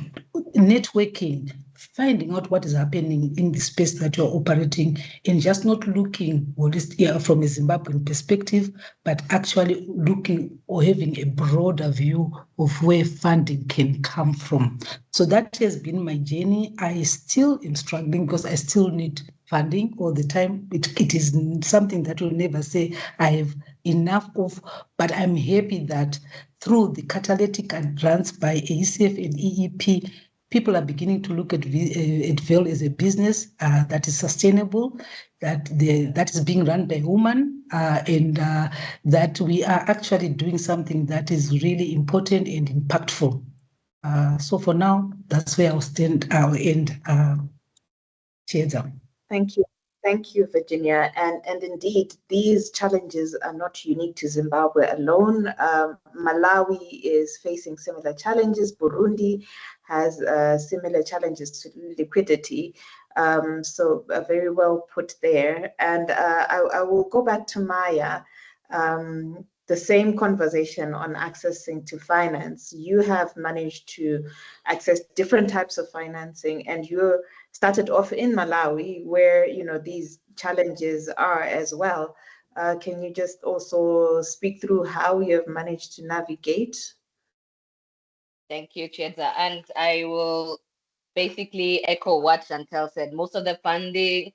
S5: networking, finding out what is happening in the space that you're operating, and just not looking from a Zimbabwean perspective, but actually looking or having a broader view of where funding can come from. So that has been my journey. I still am struggling because I still need funding all the time. It is something that will never say I have enough of, but I'm happy that through the catalytic grants by ACF and EEP, people are beginning to look at VIRL as a business that is sustainable, that is being run by women, and that we are actually doing something that is really important and impactful. So for now, that's where I'll end, Chiedza.
S2: Thank you. Thank you, Virginia. And indeed, these challenges are not unique to Zimbabwe alone. Malawi is facing similar challenges. Burundi has similar challenges to liquidity. So very well put there. And I will go back to Maya. The same conversation on accessing to finance. You have managed to access different types of financing, and you started off in Malawi, where these challenges are as well. Can you just also speak through how you have managed to navigate?
S3: Thank you, Chiedza. And I will basically echo what Shantha said. Most of the funding,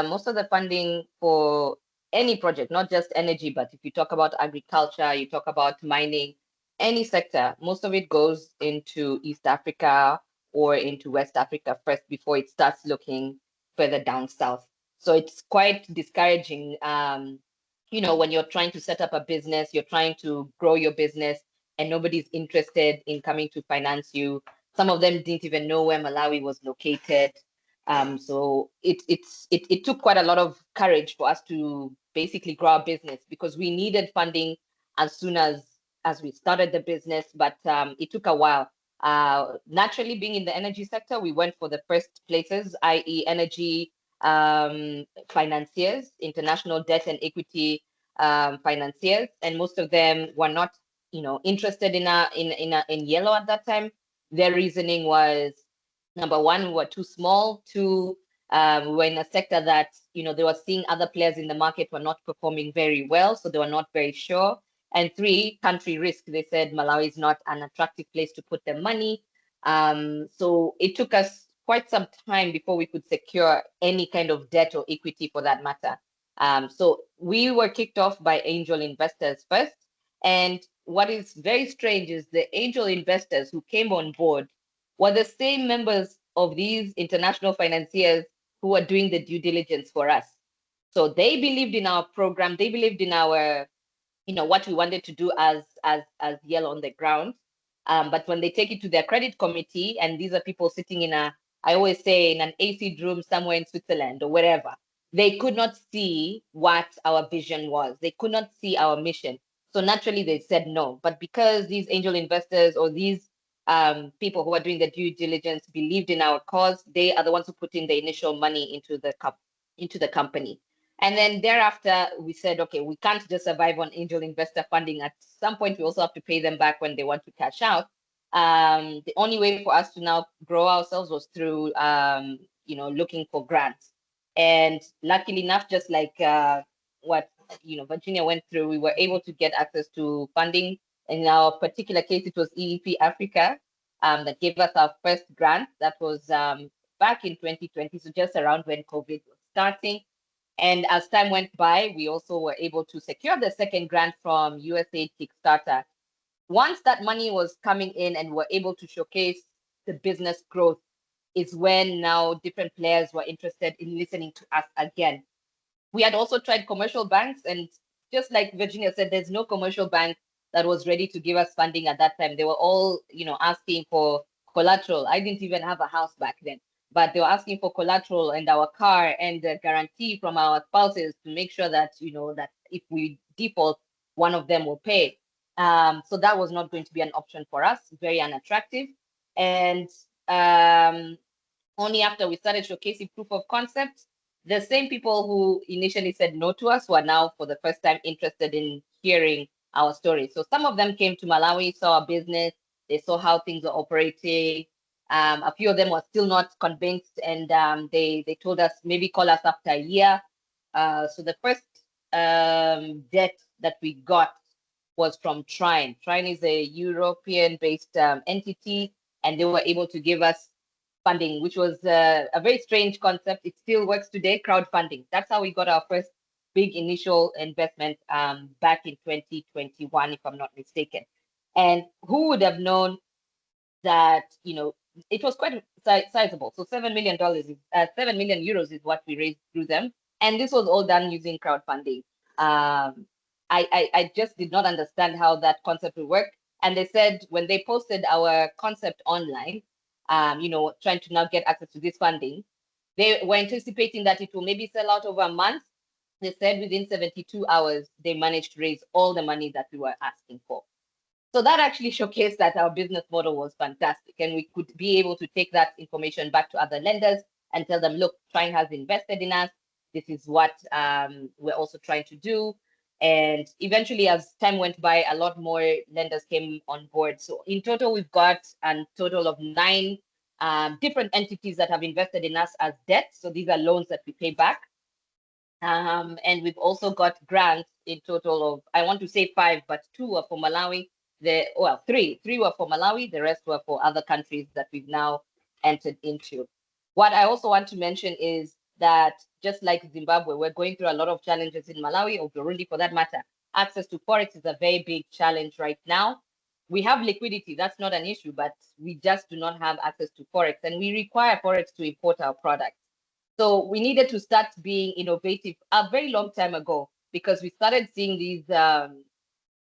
S3: most of the funding for any project, not just energy, but if you talk about agriculture, you talk about mining, any sector, most of it goes into East Africa or into West Africa first before it starts looking further down south. So it's quite discouraging, when you're trying to set up a business, you're trying to grow your business, and nobody's interested in coming to finance you. Some of them didn't even know where Malawi was located. So it took quite a lot of courage for us to basically grow our business, because we needed funding as soon as we started the business, but it took a while. Naturally, being in the energy sector, we went for the first places, i.e. energy financiers, international debt and equity financiers, and most of them were not interested in yellow at that time. Their reasoning was, number one, we were too small. Two, we were in a sector that they were seeing other players in the market were not performing very well, so they were not very sure. And three, country risk. They said Malawi is not an attractive place to put their money. So it took us quite some time before we could secure any kind of debt or equity for that matter. So we were kicked off by angel investors first. And what is very strange is the angel investors who came on board were the same members of these international financiers who were doing the due diligence for us. So they believed in our program. They believed in our, what we wanted to do as Yellow on the ground. But when they take it to their credit committee, and these are people sitting in I always say, in an AC room somewhere in Switzerland or wherever, they could not see what our vision was. They could not see our mission. So naturally they said no. But because these angel investors or these people who are doing the due diligence believed in our cause, they are the ones who put in the initial money into the company. And then thereafter, we said, okay, we can't just survive on angel investor funding. At some point, we also have to pay them back when they want to cash out. The only way for us to now grow ourselves was through, looking for grants. And luckily enough, just like what Virginia went through, we were able to get access to funding. In our particular case, it was EEP Africa that gave us our first grant. That was back in 2020, so just around when COVID was starting. And as time went by, we also were able to secure the second grant from USAID Kickstarter. Once that money was coming in and we're able to showcase the business growth, is when now different players were interested in listening to us again. We had also tried commercial banks, and just like Virginia said, there's no commercial bank that was ready to give us funding at that time. They were all, asking for collateral. I didn't even have a house back then, but they were asking for collateral and our car and a guarantee from our spouses to make sure that, that if we default, one of them will pay. So that was not going to be an option for us, very unattractive. And only after we started showcasing proof of concept, the same people who initially said no to us were now for the first time interested in hearing our story. So some of them came to Malawi, saw our business, they saw how things are operating. A few of them were still not convinced, and they told us maybe call us after a year. So the first debt that we got was from Trine. Trine is a European-based entity, and they were able to give us funding, which was a very strange concept. It still works today, crowdfunding. That's how we got our first big initial investment back in 2021, if I'm not mistaken. And who would have known that, it was quite sizable. So €7 million is 7 million euros is what we raised through them. And this was all done using crowdfunding. I just did not understand how that concept would work. And they said when they posted our concept online, trying to now get access to this funding, they were anticipating that it will maybe sell out over a month. They said within 72 hours, they managed to raise all the money that we were asking for. So that actually showcased that our business model was fantastic, and we could be able to take that information back to other lenders and tell them, look, Trine has invested in us. This is what we're also trying to do. And eventually, as time went by, a lot more lenders came on board. So in total, we've got a total of 9 different entities that have invested in us as debt. So these are loans that we pay back. And we've also got grants in total of, I want to say 5, but 2 are for Malawi. 3 were for Malawi. The rest were for other countries that we've now entered into. What I also want to mention is that just like Zimbabwe, we're going through a lot of challenges in Malawi, or Burundi for that matter. Access to Forex is a very big challenge right now. We have liquidity, that's not an issue, but we just do not have access to Forex, and we require Forex to import our products. So we needed to start being innovative a very long time ago, because we started seeing these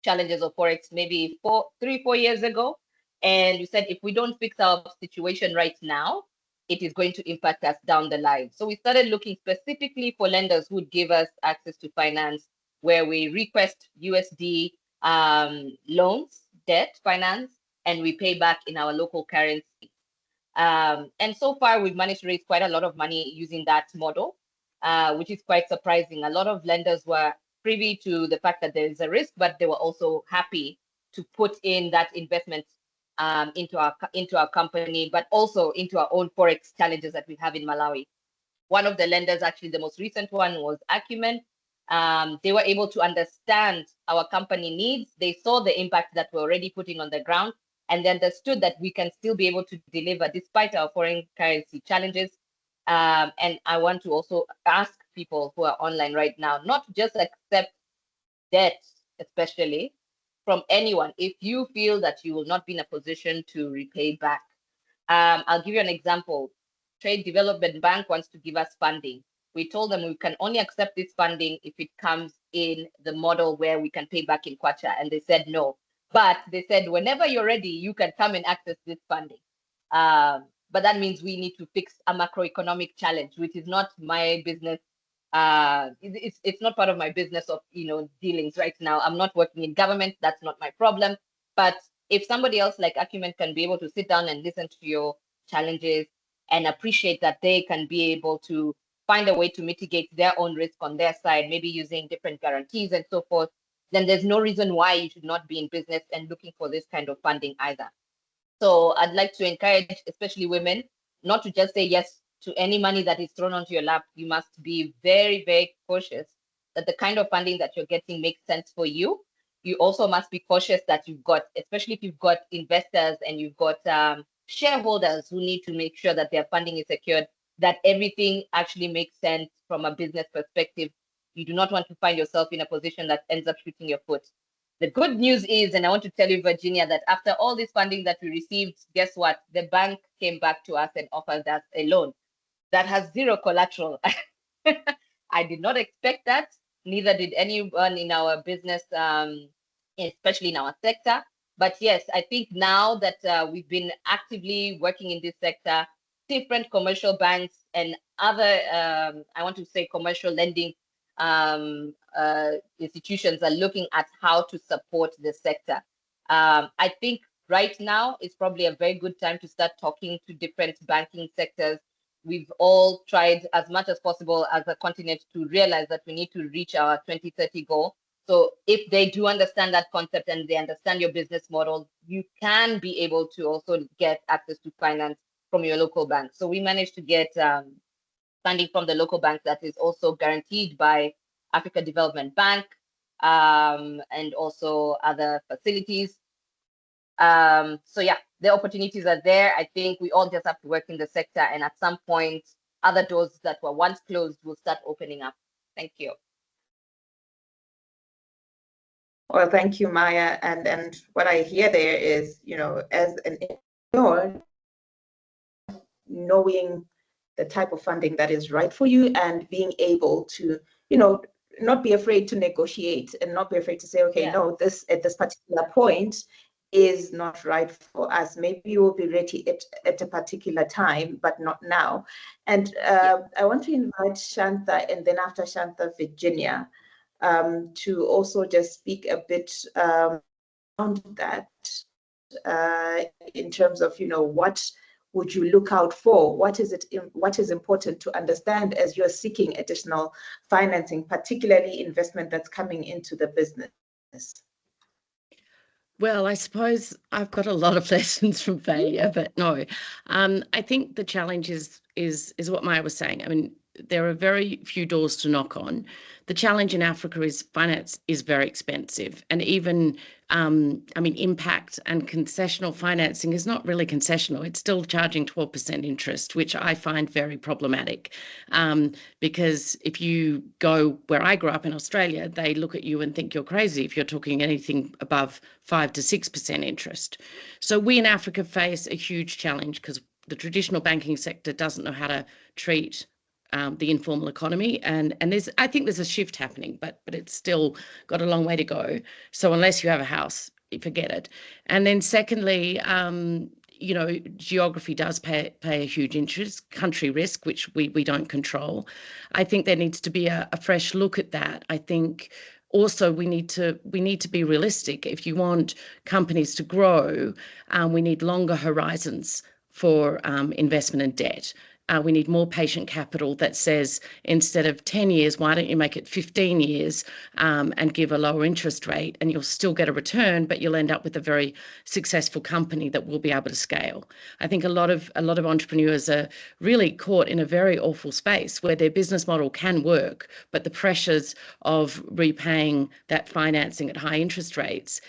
S3: challenges of Forex maybe 3-4 years ago. And we said, if we don't fix our situation right now, it is going to impact us down the line. So we started looking specifically for lenders who would give us access to finance, where we request USD loans, debt, finance, and we pay back in our local currency. And so far, we've managed to raise quite a lot of money using that model, which is quite surprising. A lot of lenders were privy to the fact that there is a risk, but they were also happy to put in that investment into our company, but also into our own Forex challenges that we have in Malawi. One of the lenders, actually the most recent one, was Acumen. They were able to understand our company needs. They saw the impact that we're already putting on the ground, and they understood that we can still be able to deliver despite our foreign currency challenges. And I want to also ask people who are online right now not to just accept debt, especially from anyone, if you feel that you will not be in a position to repay back. I'll give you an example. Trade Development Bank wants to give us funding. We told them we can only accept this funding if it comes in the model where we can pay back in Kwacha, and they said no. But they said, whenever you're ready, you can come and access this funding. But that means we need to fix a macroeconomic challenge, which is not my business. It's not part of my business of dealings right now. I'm not working in government. That's not my problem. But if somebody else like Acumen can be able to sit down and listen to your challenges and appreciate that they can be able to find a way to mitigate their own risk on their side, maybe using different guarantees and so forth, then there's no reason why you should not be in business and looking for this kind of funding either. So I'd like to encourage, especially women, not to just say yes to any money that is thrown onto your lap. You must be very, very cautious that the kind of funding that you're getting makes sense for you. You also must be cautious that you've got, especially if you've got investors and you've got shareholders who need to make sure that their funding is secured, that everything actually makes sense from a business perspective. You do not want to find yourself in a position that ends up shooting your foot. The good news is, and I want to tell you, Virginia, that after all this funding that we received, guess what? The bank came back to us and offered us a loan that has zero collateral. I did not expect that. Neither did anyone in our business, especially in our sector. But yes, I think now that we've been actively working in this sector, different commercial banks and other, I want to say commercial lending institutions are looking at how to support the sector. I think right now is probably a very good time to start talking to different banking sectors. We've all tried as much as possible as a continent to realize that we need to reach our 2030 goal. So if they do understand that concept and they understand your business model, you can be able to also get access to finance from your local bank. So we managed to get funding from the local bank that is also guaranteed by Africa Development Bank and also other facilities. So yeah, the opportunities are there. I think we all just have to work in the sector, and at some point, other doors that were once closed will start opening up. Thank you.
S2: Well, thank you, Maya. And what I hear there is, as an entrepreneur, knowing the type of funding that is right for you and being able to, not be afraid to negotiate and not be afraid to say, okay, no, this at this particular point is not right for us. Maybe you will be ready at a particular time, but not now. And I want to invite Shantha, and then after Shantha, Virginia, to also just speak a bit around that in terms of, what would you look out for? What is important to understand as you're seeking additional financing, particularly investment that's coming into the business?
S4: Well, I suppose I've got a lot of lessons from failure, but no. I think the challenge is what Maya was saying. I mean, there are very few doors to knock on. The challenge in Africa is finance is very expensive, and even impact and concessional financing is not really concessional. It's still charging 12% interest, which I find very problematic. Because if you go where I grew up in Australia, they look at you and think you're crazy if you're talking anything above 5 to 6% interest. So we in Africa face a huge challenge because the traditional banking sector doesn't know how to treat the informal economy, and I think there's a shift happening, but it's still got a long way to go. So unless you have a house, you forget it. And then secondly, geography does pay a huge interest, country risk, which we don't control. I think there needs to be a fresh look at that. I think also we need to be realistic. If you want companies to grow, we need longer horizons for investment and debt. We need more patient capital that says, instead of 10 years, why don't you make it 15 years and give a lower interest rate, and you'll still get a return, but you'll end up with a very successful company that will be able to scale. I think a lot of entrepreneurs are really caught in a very awful space where their business model can work, but the pressures of repaying that financing at high interest rates,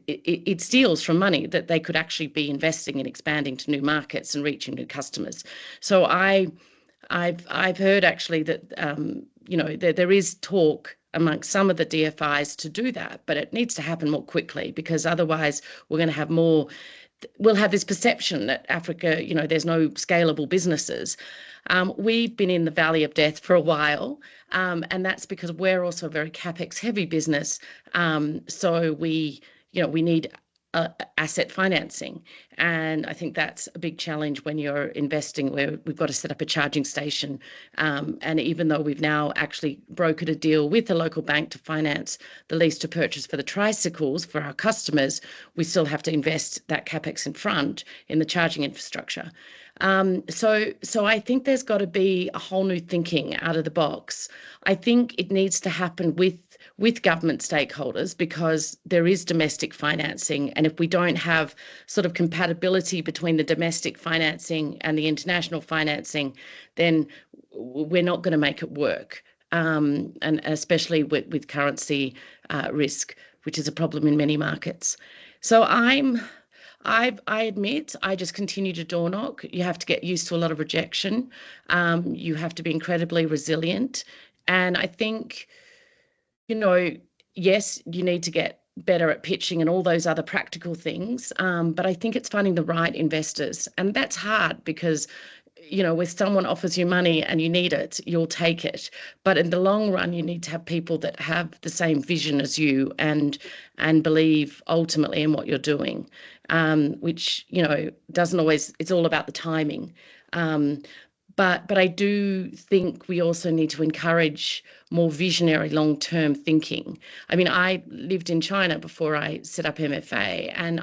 S4: it steals from money that they could actually be investing in expanding to new markets and reaching new customers. So I've heard actually that there is talk amongst some of the DFIs to do that, but it needs to happen more quickly, because otherwise we're going to have we'll have this perception that Africa, there's no scalable businesses. We've been in the valley of death for a while, and that's because we're also a very capex heavy business. So we need asset financing, and I think that's a big challenge when you're investing, where we've got to set up a charging station, and even though we've now actually brokered a deal with a local bank to finance the lease to purchase for the tricycles for our customers, we still have to invest that capex in front in the charging infrastructure. So I think there's got to be a whole new thinking out of the box. I think it needs to happen with government stakeholders, because there is domestic financing, and if we don't have sort of compatibility between the domestic financing and the international financing, then we're not going to make it work, and especially with currency risk, which is a problem in many markets. So I admit I just continue to door knock. You have to get used to a lot of rejection. You have to be incredibly resilient, and I think, yes, you need to get better at pitching and all those other practical things. But I think it's finding the right investors. And that's hard because, where someone offers you money and you need it, you'll take it. But in the long run, you need to have people that have the same vision as you and believe ultimately in what you're doing, which, doesn't always, it's all about the timing. But I do think we also need to encourage more visionary long-term thinking. I mean, I lived in China before I set up MFA, and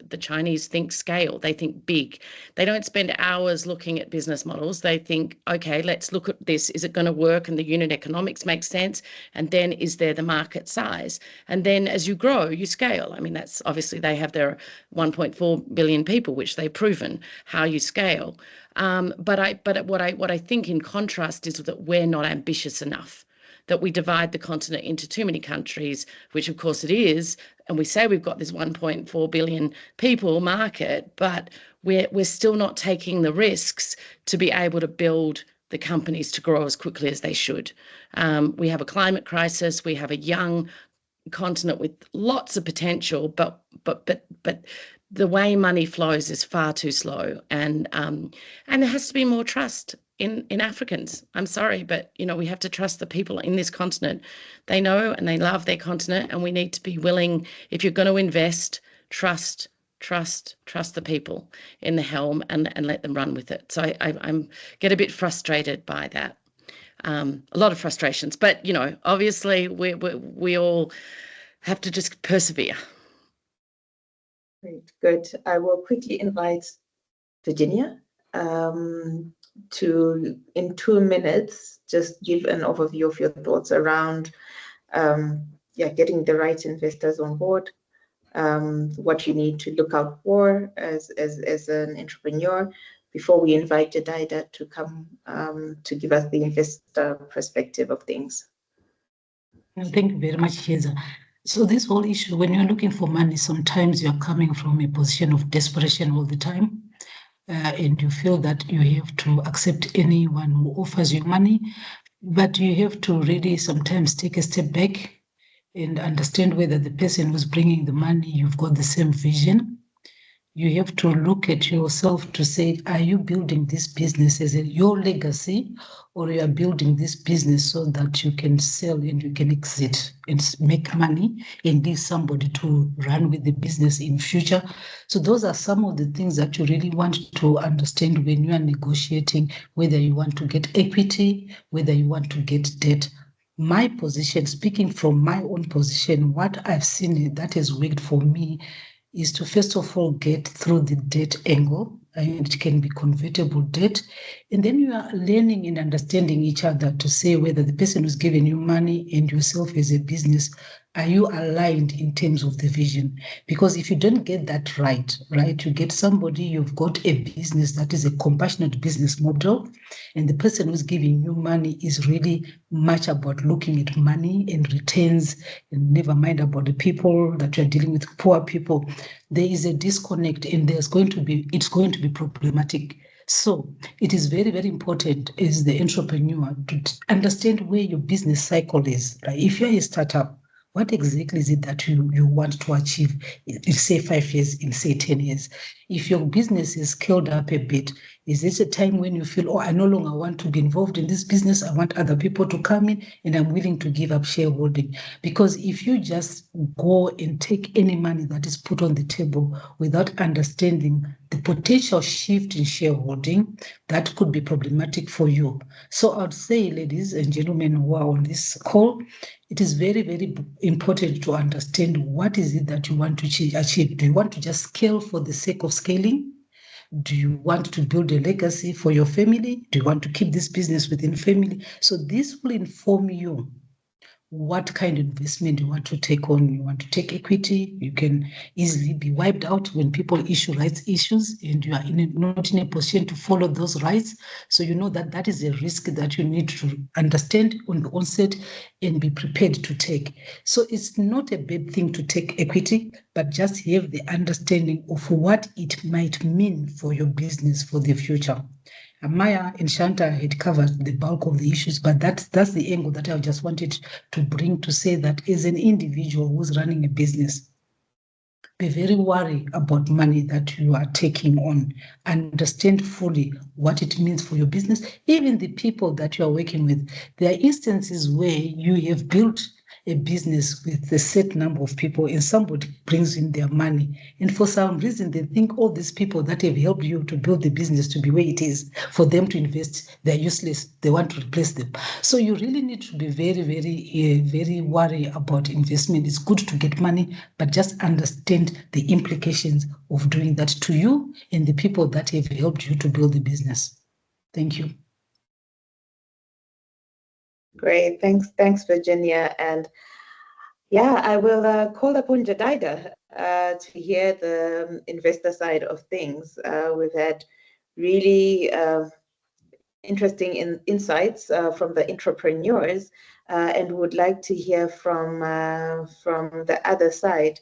S4: the Chinese think scale, they think big. They don't spend hours looking at business models. They think, okay, let's look at this. Is it going to work? And the unit economics make sense. And then is there the market size? And then as you grow, you scale. I mean, that's obviously they have their 1.4 billion people, which they've proven how you scale. But what I think in contrast is that we're not ambitious enough, that we divide the continent into too many countries, which of course it is, and we say we've got this 1.4 billion people market, but we're still not taking the risks to be able to build the companies to grow as quickly as they should. We have a climate crisis, we have a young continent with lots of potential, but the way money flows is far too slow, and there has to be more trust in Africans. I'm sorry, but we have to trust the people in this continent. They know and they love their continent, and we need to be willing, if you're going to invest, trust the people in the helm and let them run with it. So I'm get a bit frustrated by that. A lot of frustrations, but obviously we all have to just persevere.
S2: Great, good. I will quickly invite Virginia to, in 2 minutes, just give an overview of your thoughts around getting the right investors on board, what you need to look out for as an entrepreneur, before we invite Jedidah to come to give us the investor perspective of things.
S5: Thank you very much, Chiedza. So this whole issue, when you're looking for money, sometimes you're coming from a position of desperation all the time, and you feel that you have to accept anyone who offers you money, but you have to really sometimes take a step back and understand whether the person who's bringing the money, you've got the same vision. You have to look at yourself to say, are you building this business as your legacy, or you are building this business so that you can sell and you can exit and make money and leave somebody to run with the business in future? So those are some of the things that you really want to understand when you are negotiating, whether you want to get equity, whether you want to get debt. My position, speaking from my own position, what I've seen that has worked for me is to first of all get through the debt angle, and it can be convertible debt. And then you are learning and understanding each other to say whether the person who's giving you money and yourself as a business, are you aligned in terms of the vision? Because if you don't get that right, you get somebody, you've got a business that is a compassionate business model, and the person who's giving you money is really much about looking at money and returns, and never mind about the people that you're dealing with, poor people. There is a disconnect, and it's going to be problematic. So it is very, very important as the entrepreneur to understand where your business cycle is. Right? If you're a startup, what exactly is it that you want to achieve in, say, 5 years, in, say, 10 years? If your business is scaled up a bit, is this a time when you feel, I no longer want to be involved in this business, I want other people to come in, and I'm willing to give up shareholding? Because if you just go and take any money that is put on the table without understanding the potential shift in shareholding, that could be problematic for you. So I'd say, ladies and gentlemen who are on this call, it is very, very important to understand what is it that you want to achieve. Do you want to just scale for the sake of scaling? Do you want to build a legacy for your family? Do you want to keep this business within family? So this will inform you what kind of investment you want to take on. You want to take equity, you can easily be wiped out when people issue rights issues, and you are not in a position to follow those rights. So you know that is a risk that you need to understand on the onset and be prepared to take. So it's not a bad thing to take equity, but just have the understanding of what it might mean for your business for the future. Maya and Shantha had covered the bulk of the issues, but that's the angle that I just wanted to bring, to say that as an individual who's running a business, Be very worried about money that you are taking on. Understand fully what it means for your business, even the people that you are working with. There are instances where you have built a business with a set number of people and somebody brings in their money. And for some reason, they think all these people that have helped you to build the business to be where it is, for them to invest, they're useless. They want to replace them. So you really need to be very, very worried about investment. It's good to get money, but just understand the implications of doing that to you and the people that have helped you to build the business. Thank you.
S2: Great, thanks, Virginia. And yeah, I will call upon Jedidah to hear the investor side of things. We've had really interesting insights from the entrepreneurs, and would like to hear from the other side.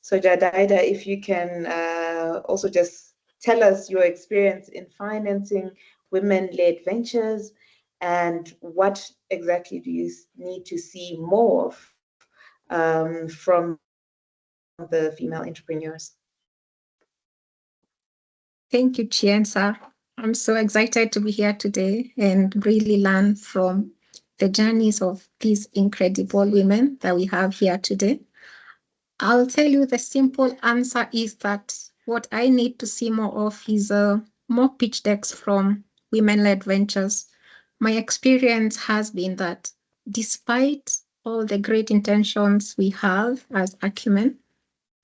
S2: So Jedidah, if you can also just tell us your experience in financing women-led ventures, and what exactly do you need to see more of from the female entrepreneurs?
S6: Thank you, Chiedza. I'm so excited to be here today and really learn from the journeys of these incredible women that we have here today. I'll tell you the simple answer is that what I need to see more of is more pitch decks from women-led ventures. My experience has been that despite all the great intentions we have as Acumen,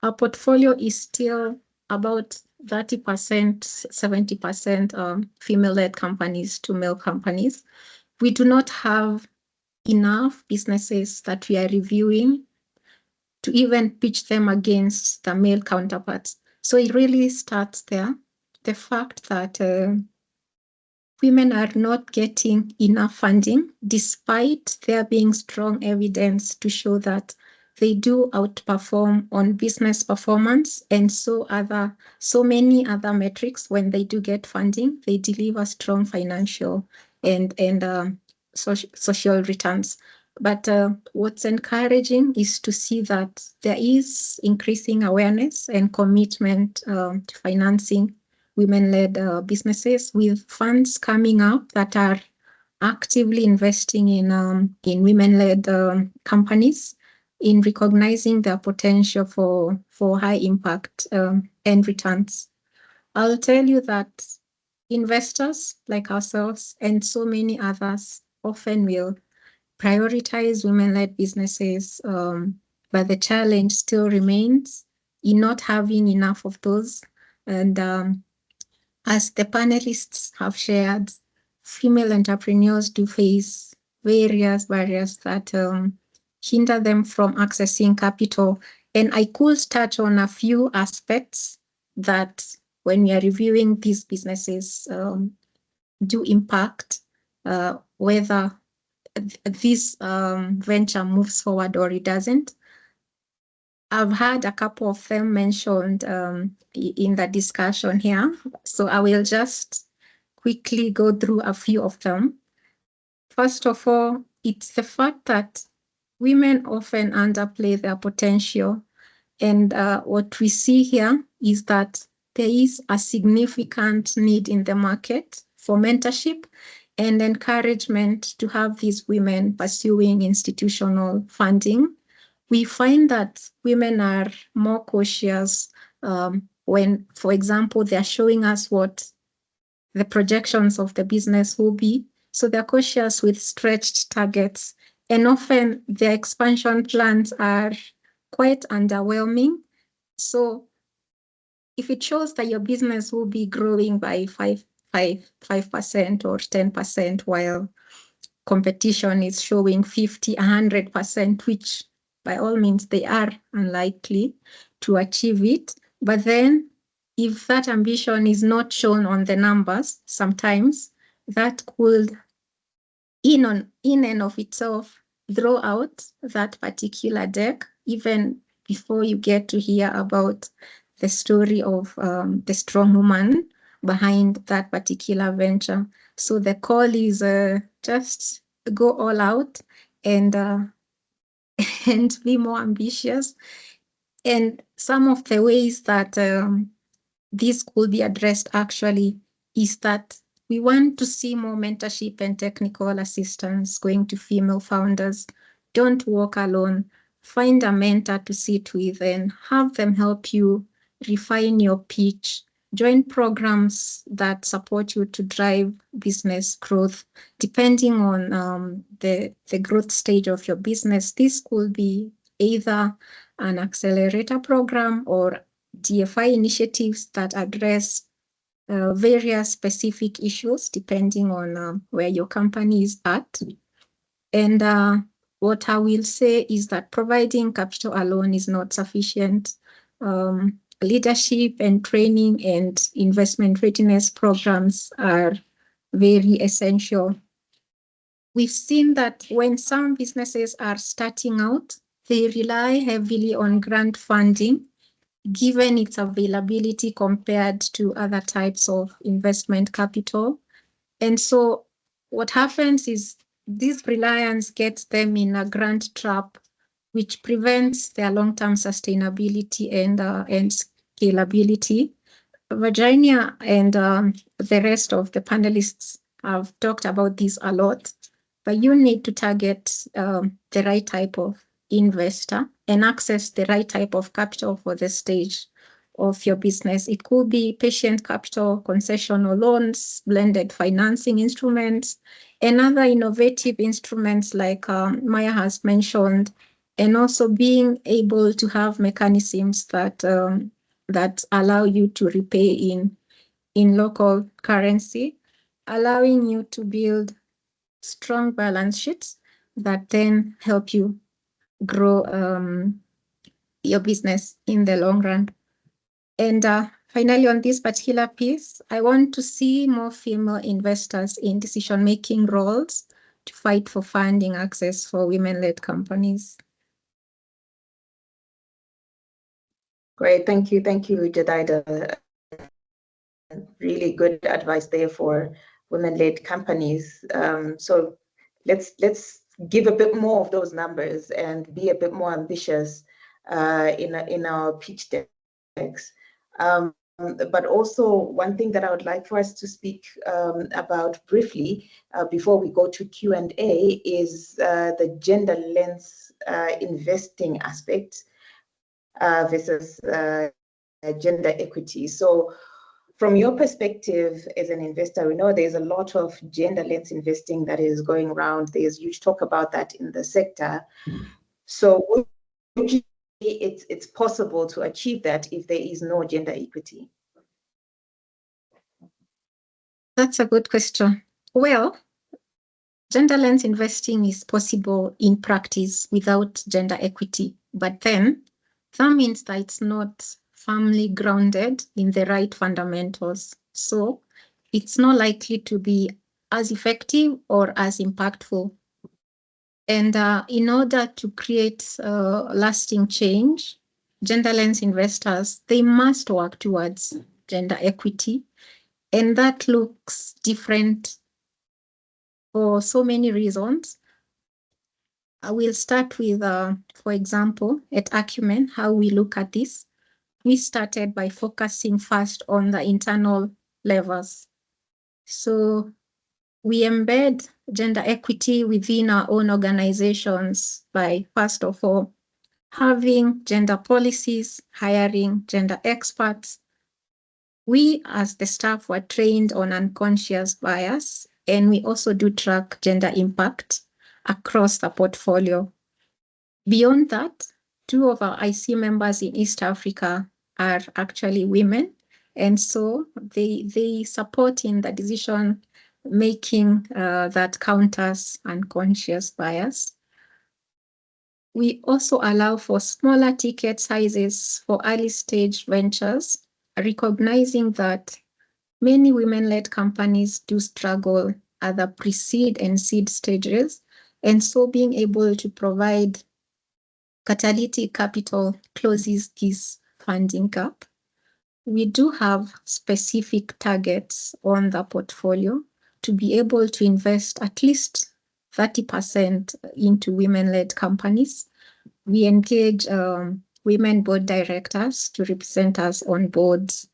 S6: our portfolio is still about 30%, 70% female-led companies to male companies. We do not have enough businesses that we are reviewing to even pitch them against the male counterparts. So it really starts there. The fact that women are not getting enough funding, despite there being strong evidence to show that they do outperform on business performance and so many other metrics. When they do get funding, they deliver strong financial and social returns. But what's encouraging is to see that there is increasing awareness and commitment to financing women-led businesses, with funds coming up that are actively investing in women-led companies, in recognizing their potential for high impact and returns. I'll tell you that investors like ourselves and so many others often will prioritize women-led businesses, but the challenge still remains in not having enough of those. And as the panelists have shared, female entrepreneurs do face various barriers that hinder them from accessing capital. And I could touch on a few aspects that, when we are reviewing these businesses, do impact whether this venture moves forward or it doesn't. I've had a couple of them mentioned in the discussion here, so I will just quickly go through a few of them. First of all, it's the fact that women often underplay their potential, and what we see here is that there is a significant need in the market for mentorship and encouragement to have these women pursuing institutional funding. We find that women are more cautious when, for example, they're showing us what the projections of the business will be. So they're cautious with stretched targets, and often their expansion plans are quite underwhelming. So if it shows that your business will be growing by 5% or 10%, while competition is showing 50, 100%, which by all means they are unlikely to achieve it. But then if that ambition is not shown on the numbers, sometimes that could in and of itself throw out that particular deck, even before you get to hear about the story of the strong woman behind that particular venture. So the call is just go all out and and be more ambitious. And some of the ways that this could be addressed actually is that we want to see more mentorship and technical assistance going to female founders. Don't walk alone. Find a mentor to sit with and have them help you refine your pitch. Join programs that support you to drive business growth, depending on the growth stage of your business. This could be either an accelerator program or DFI initiatives that address various specific issues depending on where your company is at. And what I will say is that providing capital alone is not sufficient. Leadership and training and investment readiness programs are very essential. We've seen that when some businesses are starting out, they rely heavily on grant funding, given its availability compared to other types of investment capital. And so what happens is this reliance gets them in a grant trap, which prevents their long-term sustainability and scalability. Virginia and the rest of the panelists have talked about this a lot, but you need to target the right type of investor and access the right type of capital for the stage of your business. It could be patient capital, concessional loans, blended financing instruments, and other innovative instruments like Maya has mentioned, and also being able to have mechanisms that that allow you to repay in local currency, allowing you to build strong balance sheets that then help you grow your business in the long run. And finally, on this particular piece, I want to see more female investors in decision-making roles to fight for funding access for women-led companies.
S2: Great, thank you, Jedidah. Really good advice there for women-led companies. So let's give a bit more of those numbers and be a bit more ambitious in our pitch decks. But also one thing that I would like for us to speak about briefly before we go to Q&A is the gender lens investing aspect versus gender equity. So from your perspective as an investor, we know there's a lot of gender lens investing that is going around. There's huge talk about that in the sector. So would you say it's possible to achieve that if there is no gender equity?
S6: That's a good question. Well, gender lens investing is possible in practice without gender equity, but then that means that it's not firmly grounded in the right fundamentals. So it's not likely to be as effective or as impactful. And in order to create lasting change, gender lens investors, they must work towards gender equity. And that looks different for so many reasons. I will start with, for example, at Acumen, how we look at this. We started by focusing first on the internal levels. So we embed gender equity within our own organizations by, first of all, having gender policies, hiring gender experts. We, as the staff, were trained on unconscious bias, and we also do track gender impact across the portfolio. Beyond that, 2 of our IC members in East Africa are actually women, and so they support in the decision making that counters unconscious bias. We also allow for smaller ticket sizes for early stage ventures, recognizing that many women-led companies do struggle at the pre-seed and seed stages, and so being able to provide catalytic capital closes this funding gap. We do have specific targets on the portfolio to be able to invest at least 30% into women-led companies. We engage women board directors to represent us on boards.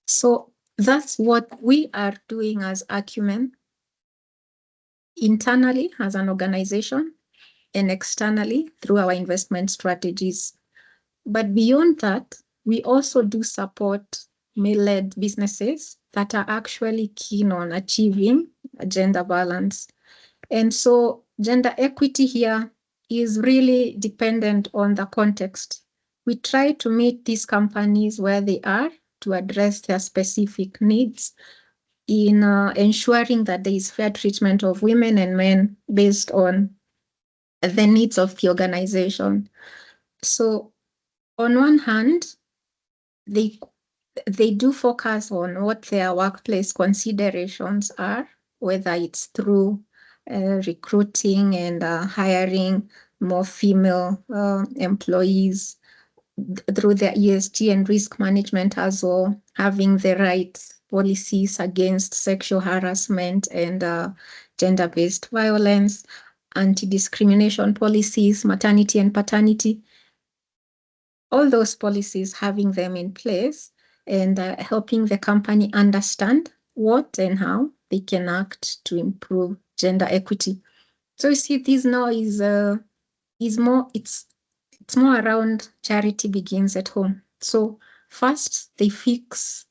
S6: So that's what we are doing as Acumen, internally as an organization and externally through our investment strategies. But beyond that, we also do support male-led businesses that are actually keen on achieving a gender balance. And so gender equity here is really dependent on the context. We try to meet these companies where they are to address their specific needs in ensuring that there is fair treatment of women and men based on the needs of the organization. So on one hand, they do focus on what their workplace considerations are, whether it's through recruiting and hiring more female employees, through their ESG and risk management as well, having the right policies against sexual harassment and gender-based violence, anti-discrimination policies, maternity and paternity, all those policies, having them in place and helping the company understand what and how they can act to improve gender equity. So you see, this now is more, it's more around charity begins at home. So first they fix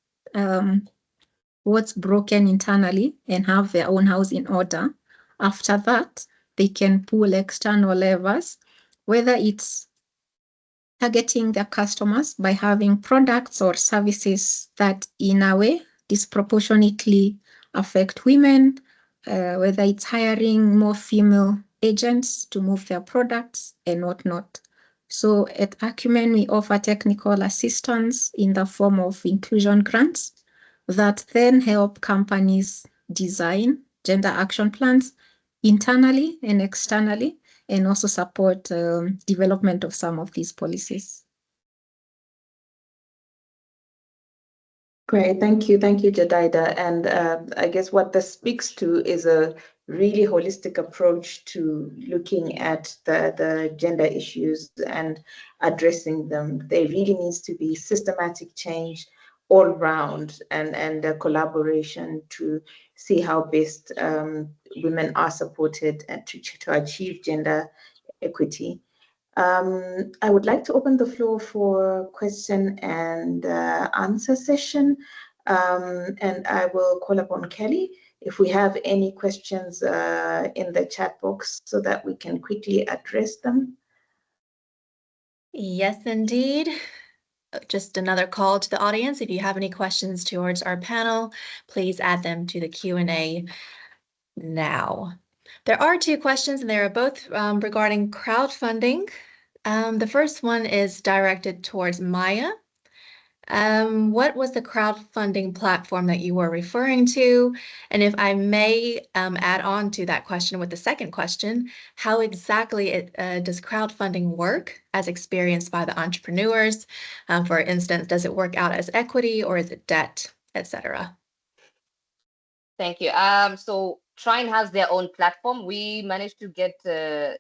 S6: what's broken internally and have their own house in order. After that, they can pull external levers, whether it's targeting their customers by having products or services that in a way disproportionately affect women, whether it's hiring more female agents to move their products and whatnot. So at Acumen, we offer technical assistance in the form of inclusion grants that then help companies design gender action plans internally and externally, and also support development of some of these policies.
S2: Great, thank you, Jedidah. And I guess what this speaks to is a really holistic approach to looking at the gender issues and addressing them. There really needs to be systematic change all round and a collaboration to see how best women are supported and to achieve gender equity. I would like to open the floor for question and answer session. And I will call upon Kelly if we have any questions in the chat box so that we can quickly address them.
S1: Yes, indeed. Just another call to the audience. If you have any questions towards our panel, please add them to the Q&A now. There are two questions, and they are both regarding crowdfunding. The first one is directed towards Maya. What was the crowdfunding platform that you were referring to? And if I may add on to that question with the second question, how exactly does crowdfunding work as experienced by the entrepreneurs? For instance, does it work out as equity or is it debt, etc.?
S3: Thank you. So Trine has their own platform. We managed to get the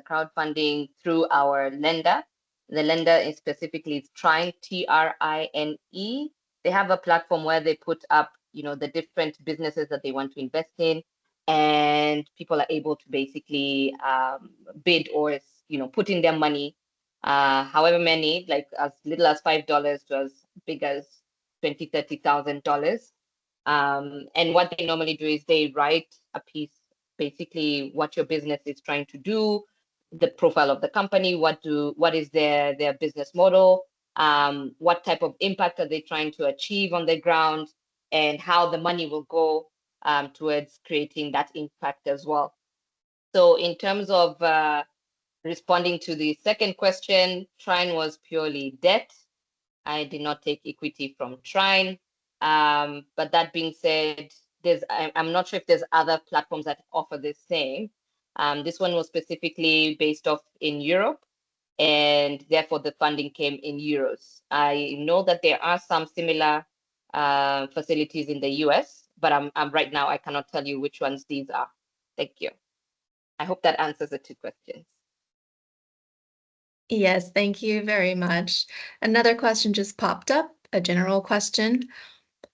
S3: crowdfunding through our lender. The lender is specifically Trine, Trine. They have a platform where they put up, the different businesses that they want to invest in, and people are able to basically bid or put in their money, however many, like as little as $5 to as big as $20,000, $30,000. And what they normally do is they write a piece, basically what your business is trying to do, the profile of the company, what is their business model, what type of impact are they trying to achieve on the ground, and how the money will go towards creating that impact as well. So in terms of responding to the second question, Trine was purely debt. I did not take equity from Trine. But that being said, I'm not sure if there's other platforms that offer the same. This one was specifically based off in Europe, and therefore the funding came in euros. I know that there are some similar facilities in the US, but I'm right now I cannot tell you which ones these are. Thank you. I hope that answers the two questions.
S1: Yes, thank you very much. Another question just popped up, a general question.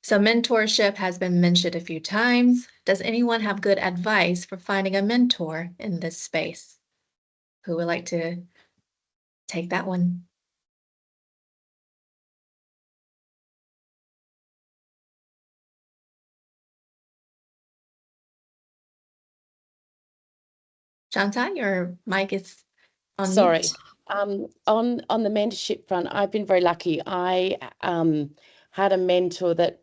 S1: So mentorship has been mentioned a few times. Does anyone have good advice for finding a mentor in this space? Who would like to take that one? Shantha, your mic is on
S4: Sorry.
S1: mute.
S4: On the mentorship front, I've been very lucky. I had a mentor that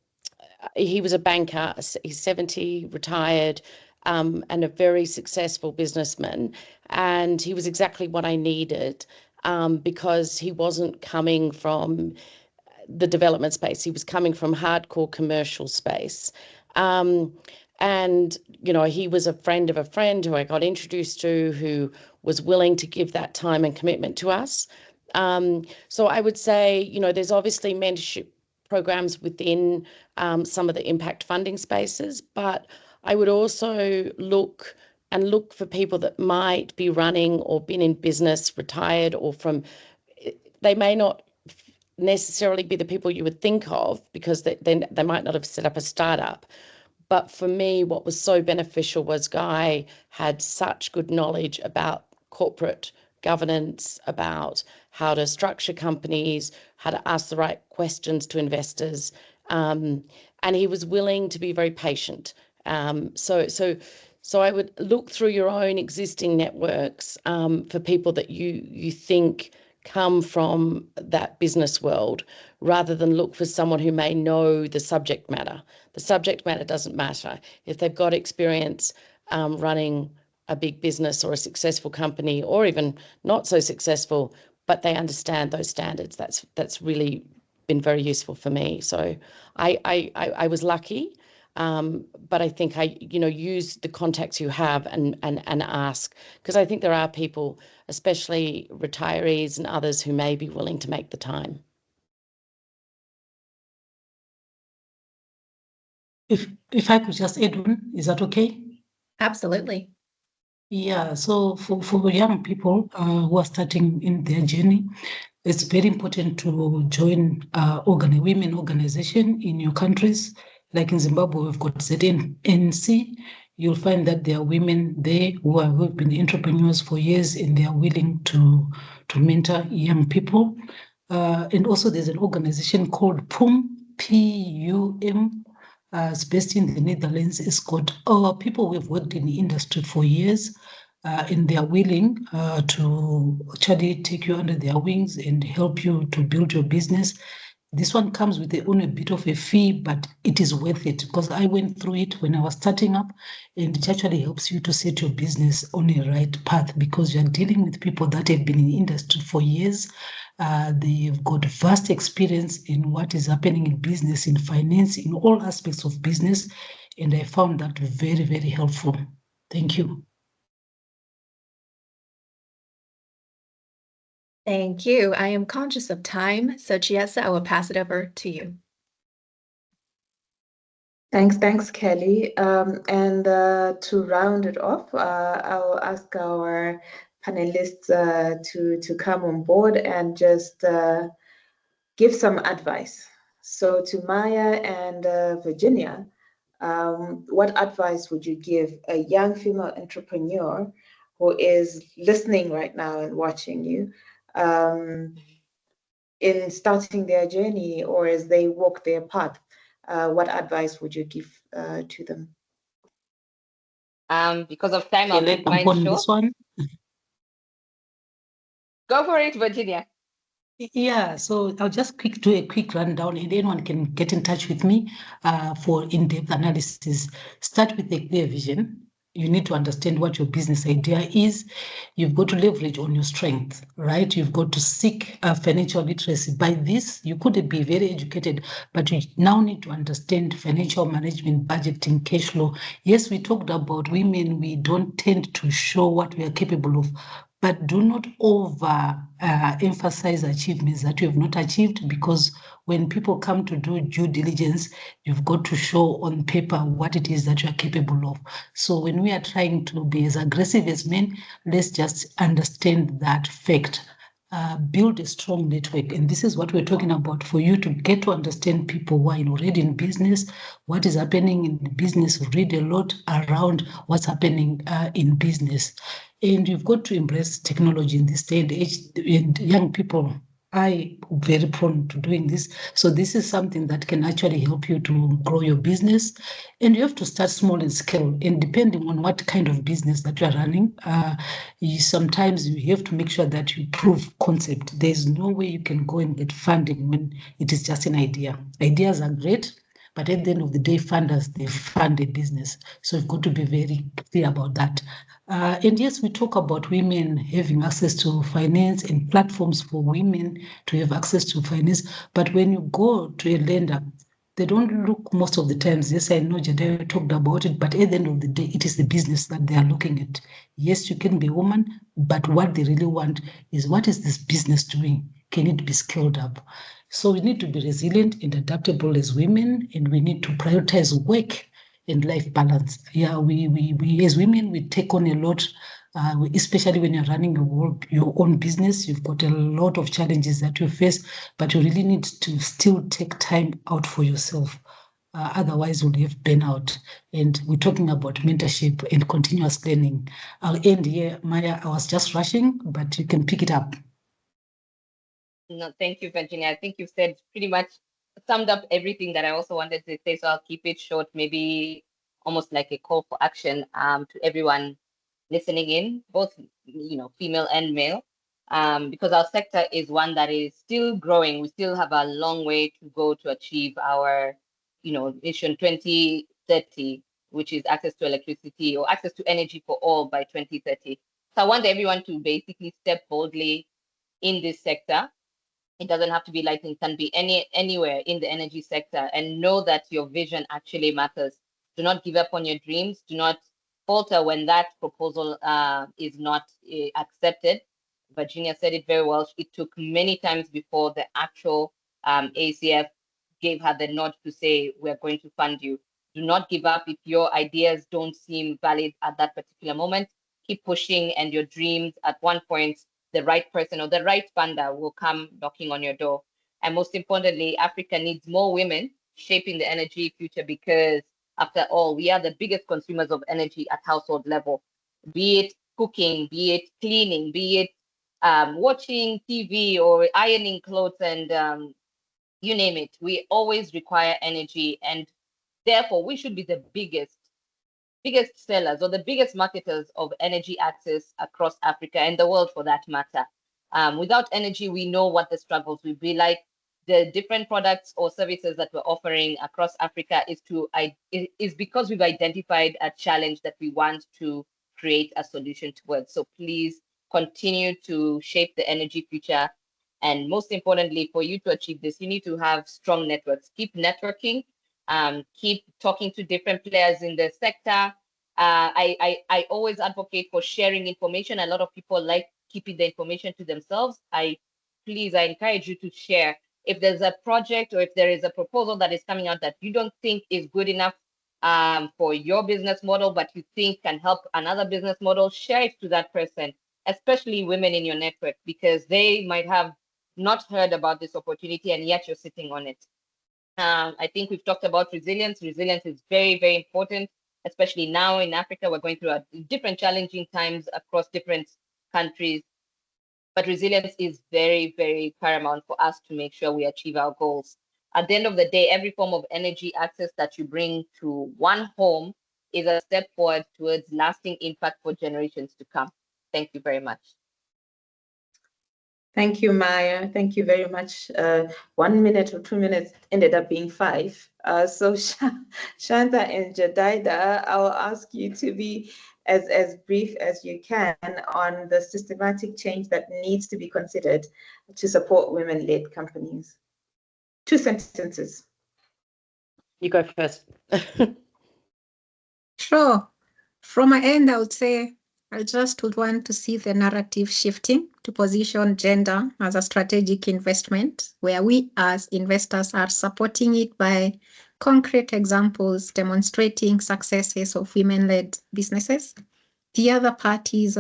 S4: he was a banker. He's 70, retired, and a very successful businessman. And he was exactly what I needed because he wasn't coming from the development space. He was coming from hardcore commercial space. And, you know, he was a friend of a friend who I got introduced to, who was willing to give that time and commitment to us. So I would say, you know, there's obviously mentorship programs within some of the impact funding spaces, but I would also look for people that might be running or been in business, retired, or they may not necessarily be the people you would think of because they might not have set up a startup. But for me, what was so beneficial was Guy had such good knowledge about corporate governance, about how to structure companies, how to ask the right questions to investors. And he was willing to be very patient. So I would look through your own existing networks for people that you think come from that business world, rather than look for someone who may know the subject matter. The subject matter doesn't matter. If they've got experience running a big business or a successful company, or even not so successful, but they understand those standards, that's really been very useful for me. So I was lucky. But I think use the contacts you have and ask, because I think there are people, especially retirees and others, who may be willing to make the time.
S5: If I could just add on, is that okay?
S1: Absolutely.
S5: Yeah, so for young people who are starting in their journey, it's very important to join women organization in your countries. Like in Zimbabwe, we've got ZNC. You'll find that there are women there who've been entrepreneurs for years, and they are willing to mentor young people. And also there's an organization called PUM, P-U-M. It's based in the Netherlands. It's got people who have worked in the industry for years, and they are willing to actually take you under their wings and help you to build your business. This one comes with only a bit of a fee, but it is worth it, because I went through it when I was starting up, and it actually helps you to set your business on a right path, because you're dealing with people that have been in the industry for years. They've got vast experience in what is happening in business, in finance, in all aspects of business, and I found that very, very helpful. Thank you.
S1: Thank you. I am conscious of time, so Chiedza, I will pass it over to you.
S2: Thanks, Kelly. And to round it off, I'll ask our panelists to come on board and just give some advice. So to Maya and Virginia, what advice would you give a young female entrepreneur who is listening right now and watching you in starting their journey, or as they walk their path? What advice would you give to them?
S3: Because of time, I'll keep mine short.
S5: This one.
S3: Go for it, Virginia.
S5: Yeah, so I'll just do a quick rundown, and anyone can get in touch with me for in-depth analysis. Start with a clear vision. You need to understand what your business idea is. You've got to leverage on your strength, right? You've got to seek financial literacy. By this, you could be very educated, but you now need to understand financial management, budgeting, cash flow. Yes, we talked about women. We don't tend to show what we are capable of, but do not emphasize achievements that you have not achieved, because when people come to do due diligence, you've got to show on paper what it is that you are capable of. So when we are trying to be as aggressive as men, let's just understand that fact. build a strong network. And this is what we're talking about, for you to get to understand people who are already in business, what is happening in the business, read a lot around what's happening in business. And you've got to embrace technology in this day and age. And young people are very prone to doing this. So this is something that can actually help you to grow your business. And you have to start small and scale. And depending on what kind of business that you're running, sometimes you have to make sure that you prove concept. There's no way you can go and get funding when it is just an idea. Ideas are great, but at the end of the day, funders, they fund a business. So you've got to be very clear about that. And yes, we talk about women having access to finance and platforms for women to have access to finance. But when you go to a lender, they don't look most of the times. Yes, I know Jedidah talked about it, but at the end of the day, it is the business that they are looking at. Yes, you can be a woman, but what they really want is, what is this business doing? Can it be scaled up? So we need to be resilient and adaptable as women, and we need to prioritize work and life balance. Yeah, we as women, we take on a lot, especially when you're running your own business. You've got a lot of challenges that you face, but you really need to still take time out for yourself. Otherwise, you'll have burnout. And we're talking about mentorship and continuous learning. I'll end here, Maya. I was just rushing, but you can pick it up.
S3: No, thank you, Virginia. I think you've said pretty much summed up everything that I also wanted to say. So I'll keep it short, maybe almost like a call for action to everyone listening in, both female and male, because our sector is one that is still growing. We still have a long way to go to achieve our, mission 2030, which is access to electricity or access to energy for all by 2030. So I want everyone to basically step boldly in this sector. It doesn't have to be lighting, it can be anywhere in the energy sector, and know that your vision actually matters. Do not give up on your dreams. Do not falter when that proposal is not accepted. Virginia said it very well. It took many times before the actual ACF gave her the nod to say, we're going to fund you. Do not give up if your ideas don't seem valid at that particular moment. Keep pushing, and your dreams at one point, the right person or the right funder will come knocking on your door. And most importantly, Africa needs more women shaping the energy future, because after all, we are the biggest consumers of energy at household level, be it cooking, be it cleaning, be it watching TV or ironing clothes, and you name it. We always require energy, and therefore we should be the biggest sellers or the biggest marketers of energy access across Africa and the world for that matter. Without energy, we know what the struggles will be like. The different products or services that we're offering across Africa is because we've identified a challenge that we want to create a solution towards. So please continue to shape the energy future. And most importantly, for you to achieve this, you need to have strong networks. Keep networking. Keep talking to different players in the sector. I always advocate for sharing information. A lot of people like keeping the information to themselves. I encourage you to share. If there's a project or if there is a proposal that is coming out that you don't think is good enough for your business model, but you think can help another business model, share it to that person, especially women in your network, because they might have not heard about this opportunity and yet you're sitting on it. I think we've talked about resilience. Resilience is very, very important, especially now in Africa. We're going through different challenging times across different countries. But resilience is very, very paramount for us to make sure we achieve our goals. At the end of the day, every form of energy access that you bring to one home is a step forward towards lasting impact for generations to come. Thank you very much.
S2: Thank you, Maya. Thank you very much. 1 minute or 2 minutes ended up being 5. So Shantha and Jedidah, I'll ask you to be as brief as you can on the systematic change that needs to be considered to support women-led companies. 2 sentences.
S4: You go first.
S6: Sure. From my end, I would say I just would want to see the narrative shifting to position gender as a strategic investment, where we as investors are supporting it by concrete examples demonstrating successes of women-led businesses. The other part is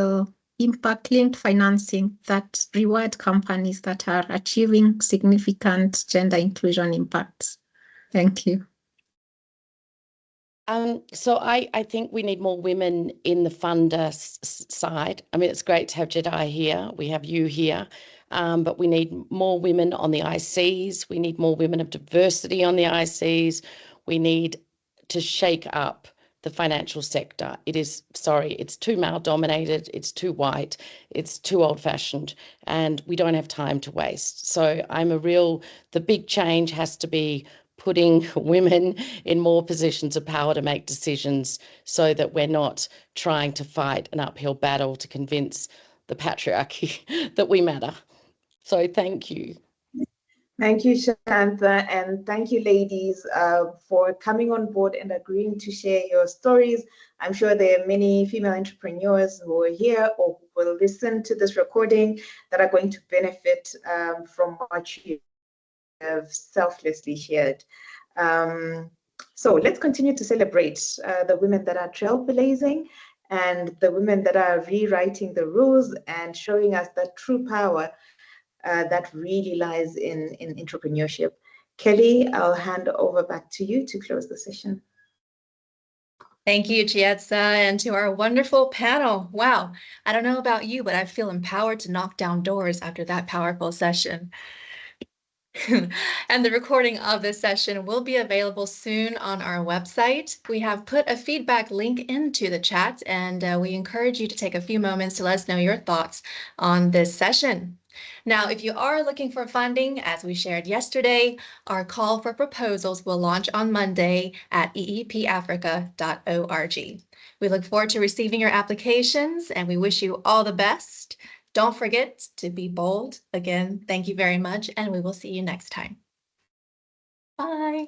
S6: impact-linked financing that reward companies that are achieving significant gender inclusion impacts. Thank you.
S4: So I think we need more women in the funder side. I mean, it's great to have Jedidah here. We have you here, but we need more women on the ICs. We need more women of diversity on the ICs. We need to shake up the financial sector. It's too male dominated. It's too white. It's too old fashioned, and we don't have time to waste. So the big change has to be putting women in more positions of power to make decisions so that we're not trying to fight an uphill battle to convince the patriarchy that we matter. So thank you.
S2: Thank you, Shantha, and thank you, ladies, for coming on board and agreeing to share your stories. I'm sure there are many female entrepreneurs who are here or who will listen to this recording that are going to benefit from what you have selflessly shared. So let's continue to celebrate the women that are trailblazing and the women that are rewriting the rules and showing us that true power that really lies in entrepreneurship. Kelly, I'll hand over back to you to close the session.
S1: Thank you, Chiedza, and to our wonderful panel. Wow, I don't know about you, but I feel empowered to knock down doors after that powerful session. And the recording of this session will be available soon on our website. We have put a feedback link into the chat, and we encourage you to take a few moments to let us know your thoughts on this session. Now, if you are looking for funding, as we shared yesterday, our call for proposals will launch on Monday at eepafrica.org. We look forward to receiving your applications, and we wish you all the best. Don't forget to be bold. Again, thank you very much, and we will see you next time. Bye.